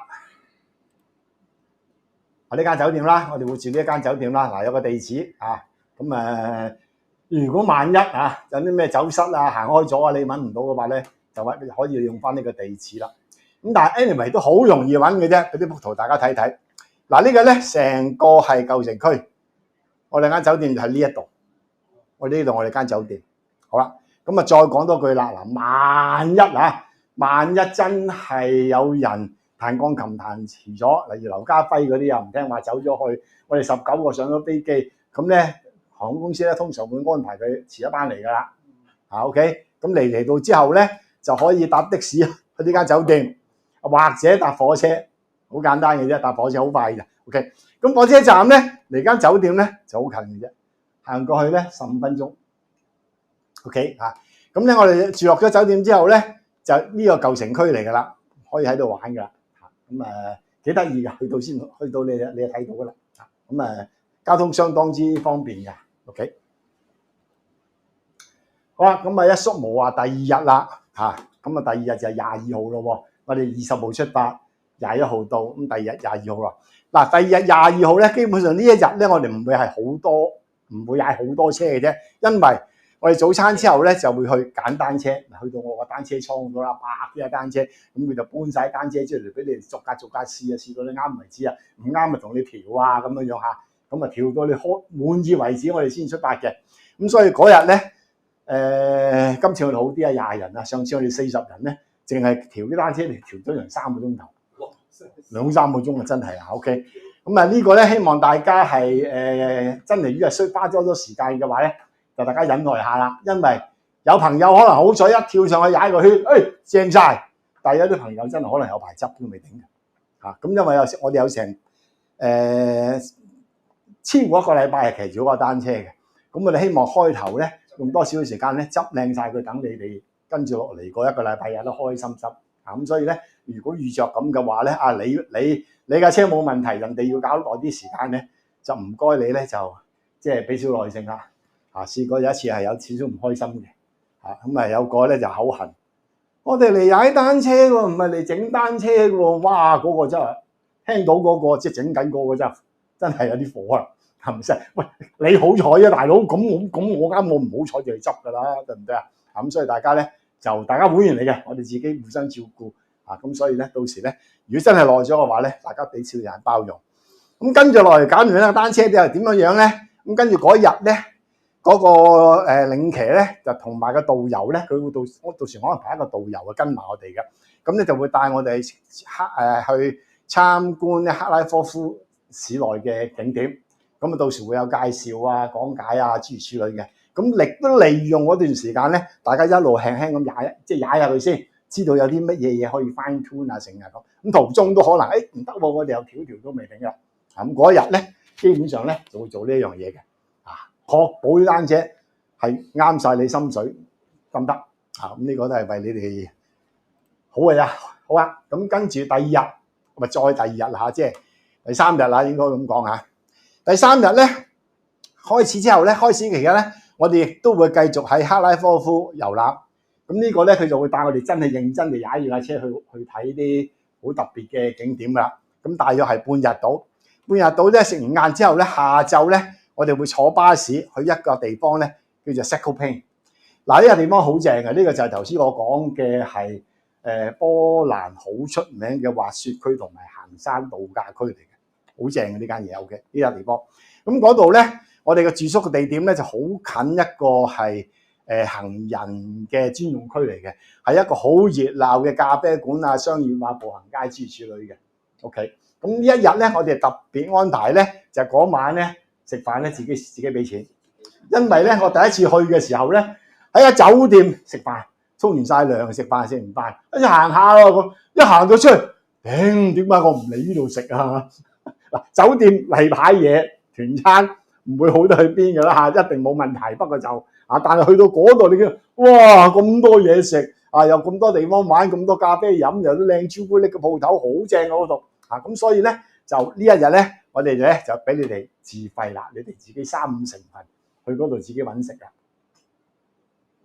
A: 呢間酒店啦，我哋會住呢一間酒店啦。嗱，有個地址啊，咁如果萬一有啲咩走失啊、行開咗啊，你揾唔到嘅話咧，就可以用翻呢個地址啦。咁但係 anyway 都好容易揾嘅啫，嗰啲幅圖大家睇睇。嗱，呢個咧成個係舊城區，我哋間酒店就喺呢一度。我呢度我哋間酒店，好啦，咁啊再講多句啦。嗱，萬一真係有人彈鋼琴彈遲咗，例如劉家輝嗰啲又唔聽話走咗去，我哋19個上咗飛機，咁咧航空公司咧通常會安排佢遲一班嚟㗎啦。OK， 咁嚟到之後咧就可以搭的士去呢間酒店，或者搭火車，好簡單嘅啫，搭火車好快嘅。OK， 咁火車站咧嚟間酒店咧就好近嘅啫。行過去咧15分鐘 ，OK 咁咧我哋住落咗酒店之後咧，就呢個舊城區嚟㗎啦，可以喺度玩㗎啦，咁幾得意㗎，去到你就睇到㗎啦，咁交通相當之方便嘅 ，OK， 好啦，咁一宿無話第2日啦，咁第2日就係22號咯喎，我哋20號出發，21號到，咁第2日22號啦，嗱第2日22號咧，基本上呢一日咧，我哋唔會係唔會踩好多車嘅啫，因為我哋早餐之後咧就會去揀單車，去到我個單車倉嗰啦，幾架單車，咁佢就搬晒單車出嚟俾你逐架試啊，試到你啱為止啊，唔啱咪同你調啊咁樣嚇，咁啊調到你滿意為止，我哋先出發嘅。咁所以嗰日咧，今次我哋好啲啊，20人啊，上次我哋40人咧，淨係調啲單車嚟調咗成3個鐘頭，2-3個鐘啊，真係啊 ，OK。咁呢個咧，希望大家係真係如果係花咗好多時間嘅話咧，就大家忍耐下啦。因為有朋友可能好彩一跳上去踩個圈，正晒，但係有啲朋友真係可能有排執都未頂嘅。咁因為我哋有成超過1個禮拜係騎住嗰個單車嘅，咁我哋希望開頭咧用多少少時間咧執靚晒佢，等你哋跟住落嚟嗰1個禮拜有得開心執。咁所以咧，如果遇着咁嘅話咧，你架車冇問題，人哋要搞耐啲時間咧，就唔該你咧就即係俾少耐性啦。試過有一次係有少少唔開心嘅，咁有個咧就口痕，我哋嚟踩單車喎，唔係嚟整單車喎，哇！嗰個真係聽到嗰個即係整緊嗰個真係有啲火啊，係咪先？喂，你好彩啊，大佬，咁我啱我唔好彩就去執㗎啦，對唔對啊？咁所以大家咧就大家會員嚟嘅，我哋自己互相照顧。咁所以咧，到時咧，如果真係耐咗嘅話咧，大家俾少人包容。咁跟住落嚟揀完咧單車之後點樣樣咧？咁跟住嗰日咧，嗰個領騎咧就同埋個導遊咧，佢會到時可能派一個導遊啊跟埋我哋嘅，咁咧就會帶我哋去參觀咧克拉科夫市內嘅景點。咁到時會有介紹啊、講解啊諸如此類嘅。咁亦都利用嗰段時間咧，大家一路輕輕咁踩下佢先。知道有啲乜嘢嘢可以 fine tune 啊，成日咁途中都可能唔得喎，我哋有調都未定㗎。咁嗰日咧，基本上咧就會做呢一樣嘢嘅，確保啲單車係啱晒你心水咁得。咁呢個都係為你哋好嘅啫。好啊，咁跟住第二日咪再第二日啦，即係第三日啦，應該咁講嚇。第三日咧開始之後咧，開始期間咧，我哋亦都會繼續喺克拉科夫遊覽。咁呢個咧佢就會帶我哋真係認真地踩住架車去睇啲好特別嘅景點㗎啦。咁大約係半日到，半日到咧食完晏之後咧，下晝咧我哋會坐巴士去一個地方咧叫做 Zakopane。嗱呢個地方好正嘅，呢個就係頭先我講嘅係波蘭好出名嘅滑雪區同埋行山度假區嚟嘅，好正嘅呢間嘢。OK 呢個地方，咁嗰度咧我哋嘅住宿嘅地點咧就好近一個係行人嘅專用區嚟嘅，係一個好熱鬧嘅咖啡館啊、商業啊、步行街諸如此類嘅。OK， 咁呢一日咧，我哋特別安排咧，就嗰晚咧食飯咧自己俾錢，因為咧我第一次去嘅時候咧喺個酒店食飯，沖完晒涼食飯，食完飯跟住行下喎，一行到出去，點解我唔嚟呢度食啊？嗱，酒店例牌嘢團餐唔會好得去邊㗎啦嚇，一定冇問題。不過就但係去到嗰度你見，哇咁多嘢食啊，有咁多地方玩，咁多咖啡飲，有啲靚朱古力嘅鋪頭，好正嗰度咁所以咧就呢一日咧，我哋咧就俾你哋自費啦，你哋自己3、5成份去嗰度自己揾食啦。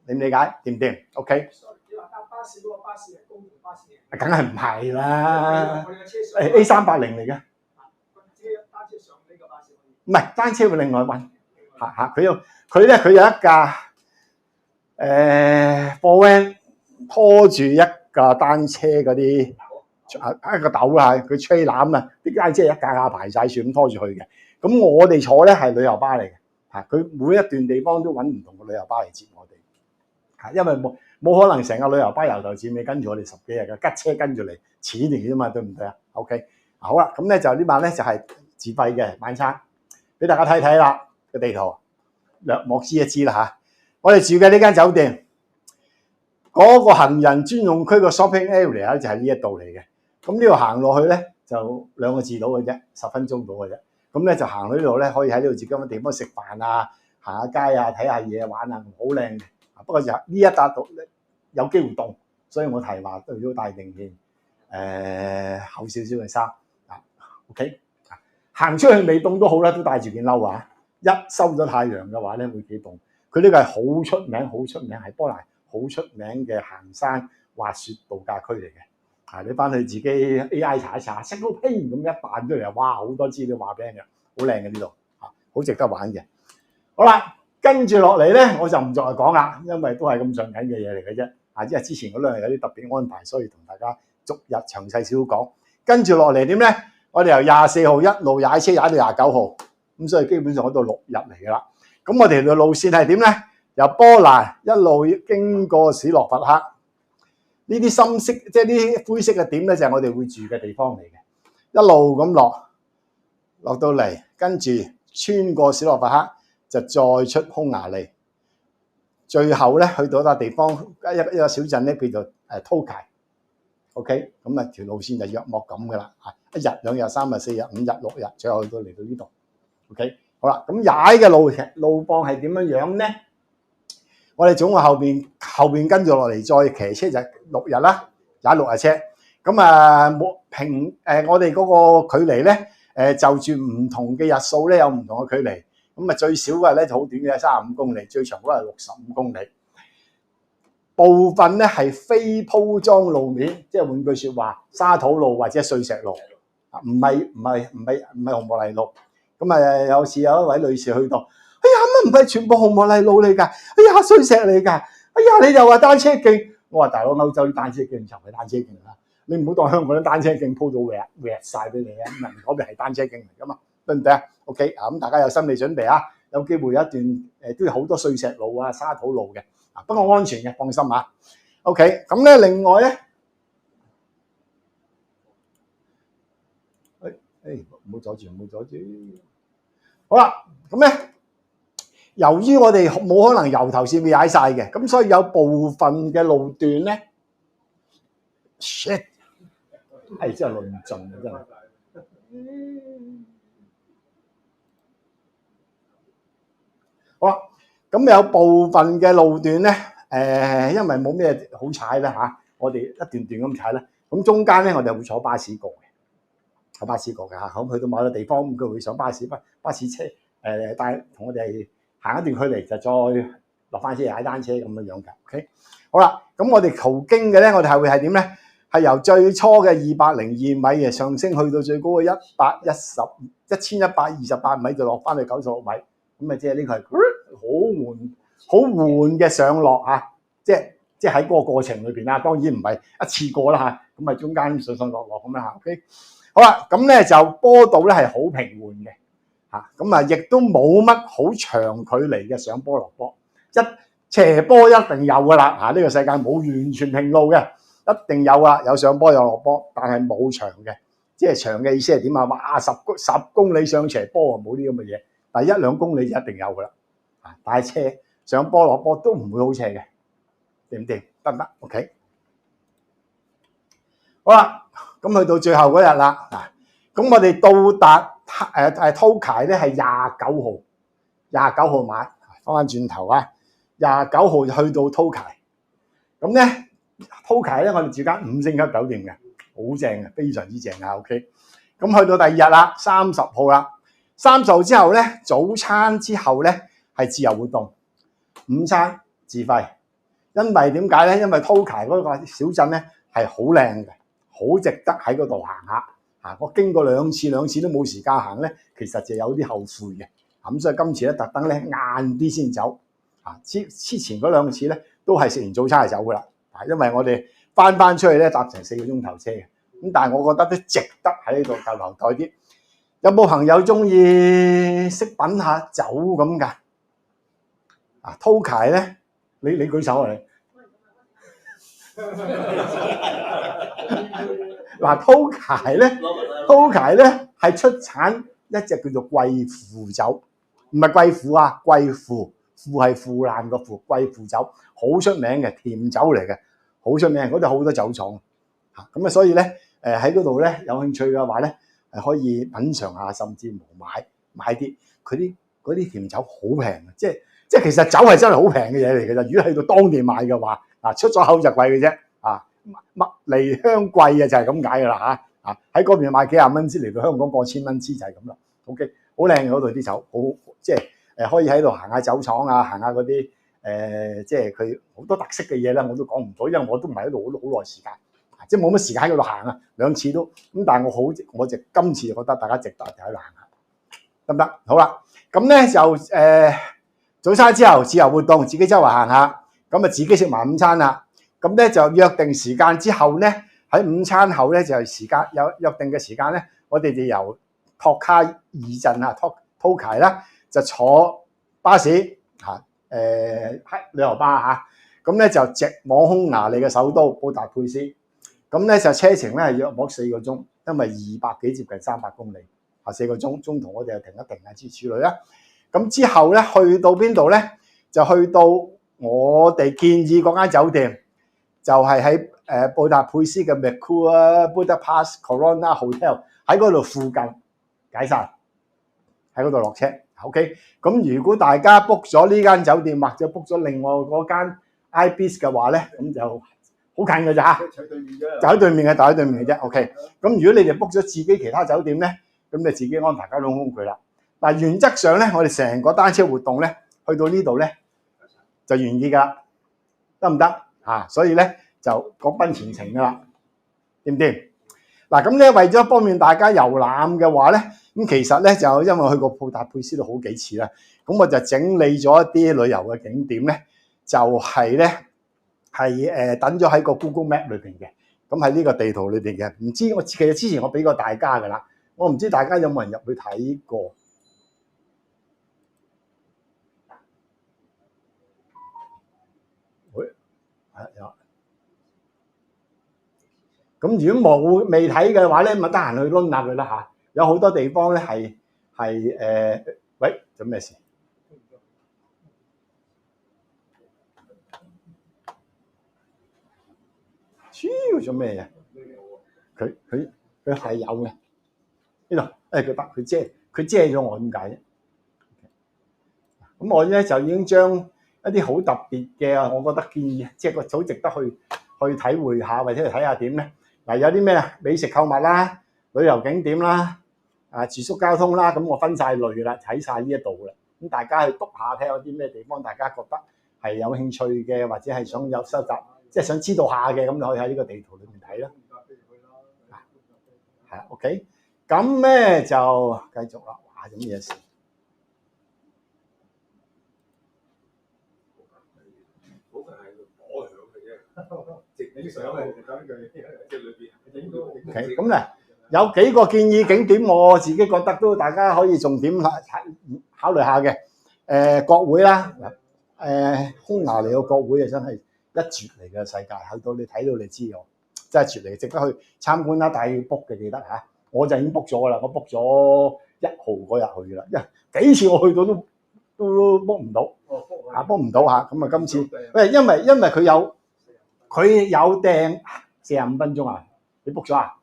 A: 理唔理解？掂唔掂 ？OK。
D: 你話搭巴士嗰個巴士係公共巴士嚟？
A: 梗係唔係啦
D: 我哋嘅車上
A: ，A380嚟嘅，
D: 單車上呢個巴士可以。
A: 唔係單車會另外揾佢有一架貨 van 拖住一架單車嗰啲一個斗啦，佢吹攬啊，啲單車一架架排晒樹咁拖住去嘅。咁我哋坐咧係旅遊巴嚟嘅，佢每一段地方都揾唔同嘅旅遊巴嚟接我哋，因為冇可能成個旅遊巴由頭至尾跟住我哋10幾日嘅，吉車跟住嚟錢嚟嘅啫嘛，對唔對啊 ？OK， 好啦，咁咧就呢晚咧就係自費嘅晚餐，俾大家睇睇啦個地圖，略莫知一知啦嚇。我哋住嘅呢間酒店，嗰個行人專用區個 shopping area 咧就係呢一度嚟嘅。咁呢度行落去咧就2個字到嘅啫，10分鐘到嘅啫。咁咧就行到呢度咧，可以喺呢度自己揾地方食飯啊、行下街啊、睇下嘢玩啊，好靚嘅。不過就呢一笪度有機會凍，所以我提話都要帶定件厚少少嘅衫。OK， 行出去未凍都好啦，都帶住件褸啊。一收咗太陽嘅話咧，會幾凍。佢呢個係好出名，係波蘭好出名嘅行山滑雪度假區嚟嘅。你翻去自己 AI 查一查 Zakopane 咁一彈出嚟，哇！好多資料話俾你聽，好靚嘅呢度，好值得玩嘅。好啦，跟住落嚟咧，我就唔再講啦，因為都係咁上緊嘅嘢嚟嘅啫。因為之前嗰兩日有啲特別安排，所以同大家逐日詳細少少講。跟住落嚟點咧？我哋由24號一路踩車踩到29號，咁所以基本上嗰度6日嚟㗎啦。咁我哋嘅路線係點咧？由波蘭一路經過史洛伐克，呢啲深色即係啲灰色嘅點咧，就係我哋會住嘅地方嚟嘅。一路咁落到嚟，跟住穿過史洛伐克，就再出匈牙利，最後咧去到一笪地方一個小鎮咧叫做Tokaj。OK， 咁條路線就約莫咁噶啦，1日2日3日4日5日6日，最後去到嚟到呢度。OK， 好啦，咁踩嘅路況係點樣樣咧？我哋總共後邊跟住落嚟再騎車就6日啦，踩6日車。咁我哋嗰個距離咧，就住唔同嘅日數咧有唔同嘅距離。咁最少嘅咧就好短嘅35公里，最長嗰係65公里。部分咧係非鋪裝路面，即係換句説話，沙土路或者碎石路，唔係紅磨泥路。咁有時有一位女士去到，哎呀乜唔係全部紅磨泥路嚟㗎？哎呀碎石嚟㗎！哎呀你又話單車徑，我話大佬歐洲啲單車徑就係單車徑啦，你唔好當香港啲單車徑鋪到搲曬俾你啊！咁嗰邊係單車徑嚟㗎嘛，對唔對啊 ？OK 咁大家有心理準備啊！有機會有一段都有好多碎石路啊、沙土路嘅。不過安全嘅，放心啊。OK， 咁咧另外咧，唔好阻住。好啦，咁咧，由於我哋冇可能由頭至尾踩晒嘅，咁所以有部分嘅路段咧 ，shit， 真係論盡啊，真係。好啦。咁有部分嘅路段咧，因為冇咩好踩啦嚇，我哋一段段咁踩啦。咁中間咧，我哋會坐巴士過嘅，坐巴士過嘅嚇。咁去到某個地方，咁佢會上巴士車帶同我哋行一段距離，就再落翻車踩單車咁樣樣嘅。OK， 好啦，咁我哋途經嘅咧，我哋係會係點咧？係由最初嘅202米嘅上升去到最高嘅1128米，就落翻去96米。咁啊，即係呢個係好緩嘅上落嚇，即係喺嗰個過程裏邊啦。當然唔係一次過啦嚇，咁啊中間上落咁樣嚇。OK， 好啦，咁咧就坡度咧係好平緩嘅嚇，咁啊亦都冇乜好長距離嘅上坡落坡，斜坡一定有噶啦嚇。呢個世界冇完全平路嘅。一定有啊，有上坡有落坡，但係冇長嘅，即係長嘅意思係點啊？哇，10公里上斜坡啊，冇啲咁嘅嘢，但係1-2公里就一定有噶啦。啊，但係斜上坡落坡都唔會好斜嘅，掂唔掂？得唔得 ？OK， 好啦，咁去到最後嗰日啦，嗱，咁我哋到達Tokai咧係29號晚，翻轉頭啊，29號去到Tokai，咁咧。Tokai咧，我哋住間5星級酒店嘅，好正嘅，非常之正啊。OK， 咁去到第2日啦，30號啦，30號之後咧，早餐之後咧係自由活動，午餐自費。因為點解咧？因為Tokai嗰個小鎮咧係好靚嘅，好值得喺嗰度行下。啊，我經過兩次都冇時間行咧，其實就有啲後悔嘅。咁所以今次咧特登咧晏啲先走。啊，之前嗰2次咧都係食完早餐就走噶啦。因為我哋翻出去咧搭成4個鐘頭車嘅，咁但係我覺得都值得喺呢度逗留耐啲。有冇朋友中意識品下酒咁㗎？啊，Tokai咧，你舉手啊你。嗱，Tokai咧係出產一隻叫做貴腐酒，唔係貴婦啊，貴腐，腐係腐爛個腐，貴腐酒好出名嘅甜酒嚟嘅。好出名，嗰度好多酒廠嚇，咁啊所以咧喺嗰度咧有興趣嘅話咧係可以品嚐下，甚至乎買啲佢啲甜酒好平嘅，即係其實酒係真係好平嘅嘢嚟嘅啫。如果去到當地買嘅話，出咗口就貴嘅啫啊，物離鄉貴啊就係咁解㗎啦嚇，喺嗰邊買幾廿蚊支嚟到香港過千蚊支就係咁啦。OK， 好靚嘅嗰度啲酒，好即係可以喺度行下酒廠啊，行下嗰啲。即係佢好多特色嘅嘢咧，我都講唔到，因為我都唔係喺度好耐時間，即係冇乜時間喺嗰度行啊，2次都咁，但係我就今次就覺得大家值得喺度行下，得唔得？好啦，咁咧就早餐之後自由活動，自己周圍行下，咁啊自己食埋午餐啦，咁咧就約定時間之後咧，喺午餐後咧就係時間有約定嘅時間咧，我哋就由托卡爾鎮啊Tokai啦，就坐巴士嚇。旅遊巴嚇，咁咧就直往匈牙利嘅首都布達佩斯，咁咧就車程咧係約莫4個鐘，因為200幾接近300公里，啊4個鐘，中途我哋又停一停啊諸如此類啦。咁之後咧去到邊度咧？就去到我哋建議嗰間酒店，就係喺布達佩斯嘅 Mercure Budapest Corona Hotel 喺嗰度附近解散，喺嗰度落車。OK， 咁如果大家 book 咗呢間酒店或者 book 咗另外嗰間 Ibis 嘅話咧，咁就好近嘅咋嚇，就喺對面嘅啫。OK， 咁如果你哋 book 咗自己其他酒店咧，咁你自己安排交通工具啦。但原則上咧，我哋成個單車活動咧，去到呢度咧就完結㗎啦，得唔得啊？所以咧就各奔前程㗎啦，掂唔掂？嗱咁咧，為咗方便大家遊覽嘅話咧，咁其實咧就因為去過布達佩斯都好幾次啦，咁我就整理咗一啲旅遊嘅景點咧，就係咧係等咗喺個 Google Map 裏邊嘅，咁喺呢個地圖裏邊嘅。唔知其實之前我俾過大家㗎啦，我唔知大家有冇人入去睇過？喂，有。咁如果未睇嘅話咧，咪得閒去攆下佢啦嚇。有好多地方咧係喂，做咩事？做咩嘢？佢係有嘅呢度。佢遮咗我點解啫？咁我咧就已經將一啲好特別嘅，我覺得建議即係個好值得去體會下，或者去睇下點咧。嗱，有啲咩啊？美食購物啦、旅遊景點啦、住宿交通啦，咁我分晒類啦，睇晒呢一度啦。咁大家去篤下睇下有啲咩地方大家覺得係有興趣嘅，或者係想有收集，即係想知道下嘅，咁就可以喺呢個地圖裏面睇啦。係啊 ，OK， 咁咧就繼續啦。哇，有咩事？
B: 影相嚟就咁句，即係裏邊影到。
A: OK， 咁咧有幾個建議景點，我自己覺得都大家可以重點考慮下嘅。國會啦，匈牙利個國會啊，真係一絕嚟嘅世界，去到你睇到你知喎，真係絕嚟，值得去參觀啦。但係要 book 嘅記得嚇，我就已經 book 咗啦，我 book 咗1號嗰日去啦，因為幾次我去到都 book 唔到，book 唔到嚇。咁啊，今次因為佢有訂45分鐘啊，你 book 咗啊？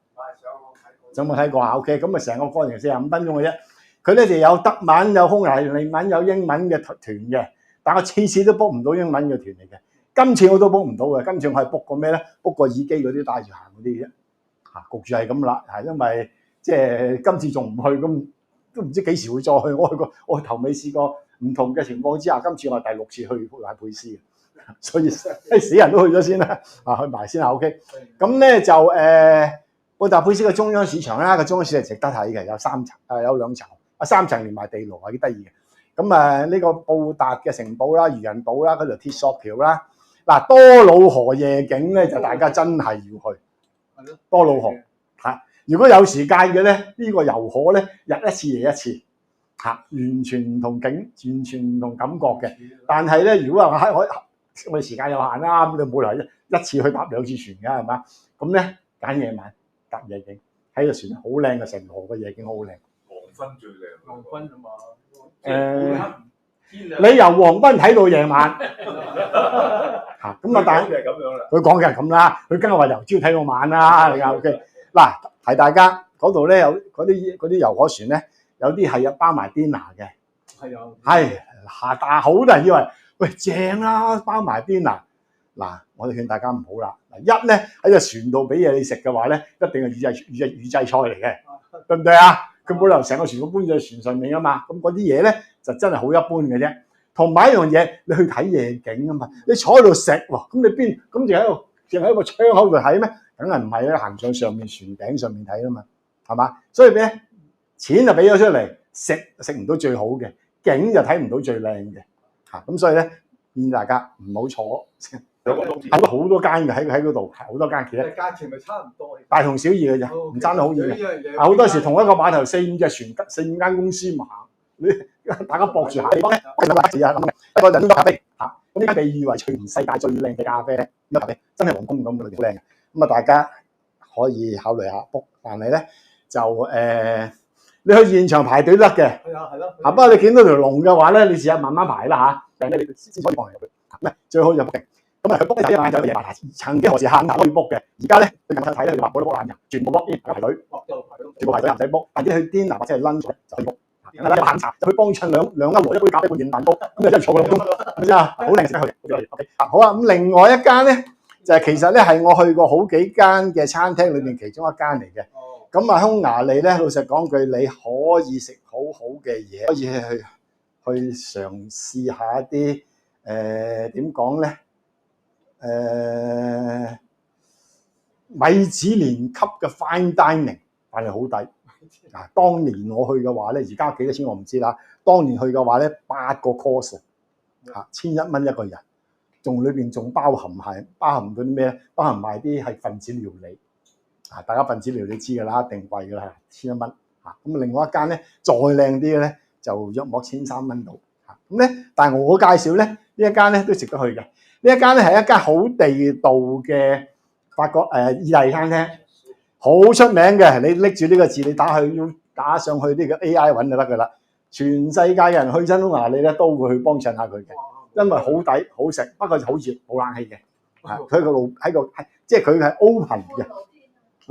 A: 有冇睇過啊 ？OK， 咁啊成個過程45分鐘嘅啫。佢咧就有德文、有匈牙利文、有英文嘅團嘅，但我次次都 book 唔到英文嘅團嚟嘅。今次我都 book 唔到嘅，今次我係 book 過咩咧 ？book 過耳機嗰啲帶住行嗰啲啫。焗住係咁啦，因為即係今次仲唔去，咁都唔知幾時會再去。我頭尾試過唔同嘅情況之下，今次我係第6次去布達佩斯嘅，所以死人都去咗先啦，去埋先啦 OK。咁咧就布達佩斯嘅中央市場啦，個中央市場值得睇嘅，有3層，有2層，3層連埋地牢，係幾得意嘅。咁呢個布達嘅城堡啦、漁人島啦、嗰條鐵索橋啦，嗱多瑙河夜景咧就大家真係要去。多瑙河嚇，如果有時間嘅咧，呢個遊河咧日一次夜一次嚇，完全唔同景，完全唔同感覺嘅。但係咧，如果話我哋時間有限啦，咁你冇理由一次去搭2次船㗎，係嘛？咁咧揀夜晚搭夜景，喺個船好靚嘅，成河嘅夜景好靚。
C: 黃昏最靚。
B: 黃昏啊嘛。
A: 你由黃昏睇到夜晚嚇，咁啊但係
B: 係咁樣啦。
A: 佢講嘅係咁啦，佢梗係話由朝睇到晚啦，你啱 OK。嗱，提大家嗰度咧有嗰啲遊河船咧，有啲係有包埋 dinner 嘅，
B: 係啊。
A: 係但係好多人以為喂正啦，包埋 dinner。嗱，我哋勸大家唔好啦。嗱，一咧喺個船度俾嘢你食嘅話咧，一定係預製菜嚟嘅，對唔對啊？佢冇理由成個船都搬咗去船上面啊嘛。咁嗰啲嘢咧就真係好一般嘅啫。同埋一樣嘢，你去睇夜景啊嘛，你坐喺度食喎，咁你邊咁淨喺個窗口度睇咩？梗係唔係啦，行上面船頂上面睇啊嘛，係嘛？所以咧，錢就俾咗出嚟，食唔到最好嘅，景就睇唔到最靚嘅嚇。咁所以咧，建議大家唔好坐。有好多間嘅喺嗰度，好多間其實
B: 價錢咪差唔多，
A: 大同小異嘅啫，唔爭得好遠嘅。好多時同一個碼頭4-5隻船，4-5間公司嘛，你大家駁住下地方咧，我哋試下咁嘅一個人咖啡嚇，咁呢間被譽為全世界最靚嘅咖啡咧，呢個咖啡真係皇宮咁嘅，好靚嘅。咁啊，大家可以考慮下 book，但係咧就你去現場排隊得嘅，
B: 係啊係咯。
A: 不過你見到條龍嘅話咧，你試下慢慢排啦嚇，等你先可以放入去。唔係最好就 book 定。咁啊，佢 book 咧就一晚就有夜晚，曾幾何時限額可以 book 嘅。而家咧你近睇咧，佢話冇得 book 晏嘅，全部 book in 排隊，全部排隊唔使 book。但係去 dinner 或者係 lunch 就可以 book。有下午茶就去幫襯兩歐羅一杯咖啡半件蛋糕，咁你真係坐個鐘，咁真係好靚，值得去。OK， 好啊。咁另外一間咧就係其實咧係我去過好幾間嘅餐廳裏面其中一間嚟嘅。咁啊，匈牙利咧老實講句，你可以食好好嘅嘢，可以去嘗試下一啲點講咧？米芝蓮級嘅 fine dining， 但係好抵。嗱，當年我去嘅話咧，而家幾多錢我唔知啦。當年去嘅話咧，8個 course 1,100蚊一個人，裏邊仲包含到啲咩咧？包含埋啲係分子料理。大家分子料理知㗎啦，一定貴㗎啦，1,100蚊。咁另外一間咧再靚啲嘅咧，就約莫1,300蚊度。咁咧，但係我介紹咧呢一間咧都值得去嘅。呢一間咧係一間好地道嘅法國意大利餐廳，好出名嘅。你拎住呢個字，你打上去呢個 AI 揾就得㗎啦。全世界嘅人去親匈牙利咧都會去幫襯下佢嘅，因為好抵好食，不過好熱冇冷氣嘅。佢個路即係佢係 open 嘅，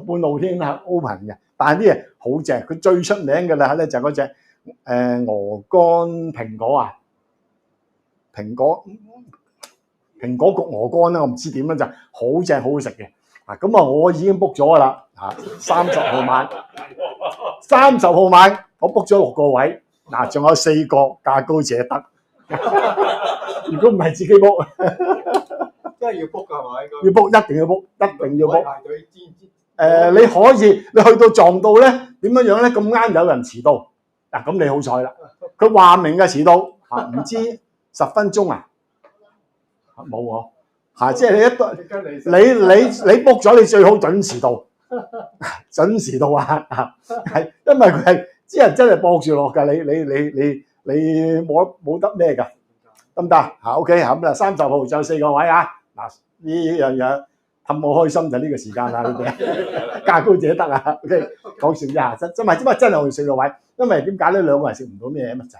A: 半露天係 open 嘅。但係啲嘢好正，佢最出名嘅啦咧就係嗰隻鵝肝蘋果啊！蘋果焗鵝肝啦，我唔知點樣就好正好好食嘅。咁啊，我已經 book 咗噶啦，30號晚，30號晚我 book 咗6個位，仲有4個價高者得。如果唔係自己 book，
B: 真係要 book 㗎係嘛？
A: 要 book 一定要 book，一定要 book。
B: 排隊知唔知？
A: 你可以，你去到撞到咧，點樣樣咧？咁啱有人遲到，咁你好彩啦。佢話明嘅遲到，唔知10分鐘啊？冇喎，即係你 book 咗，你最好準時到，準時到啊！係，因為佢係啲人真係駁住落㗎，你冇得咩㗎？得唔得？OK， 咁啦，30號仲有4個位啊！呢樣嘢氹我開心就呢個時間啦，你哋價高者得啊！OK， 講笑一下，真係真係4個位，因為點解咧？2個人食唔到咩乜滯，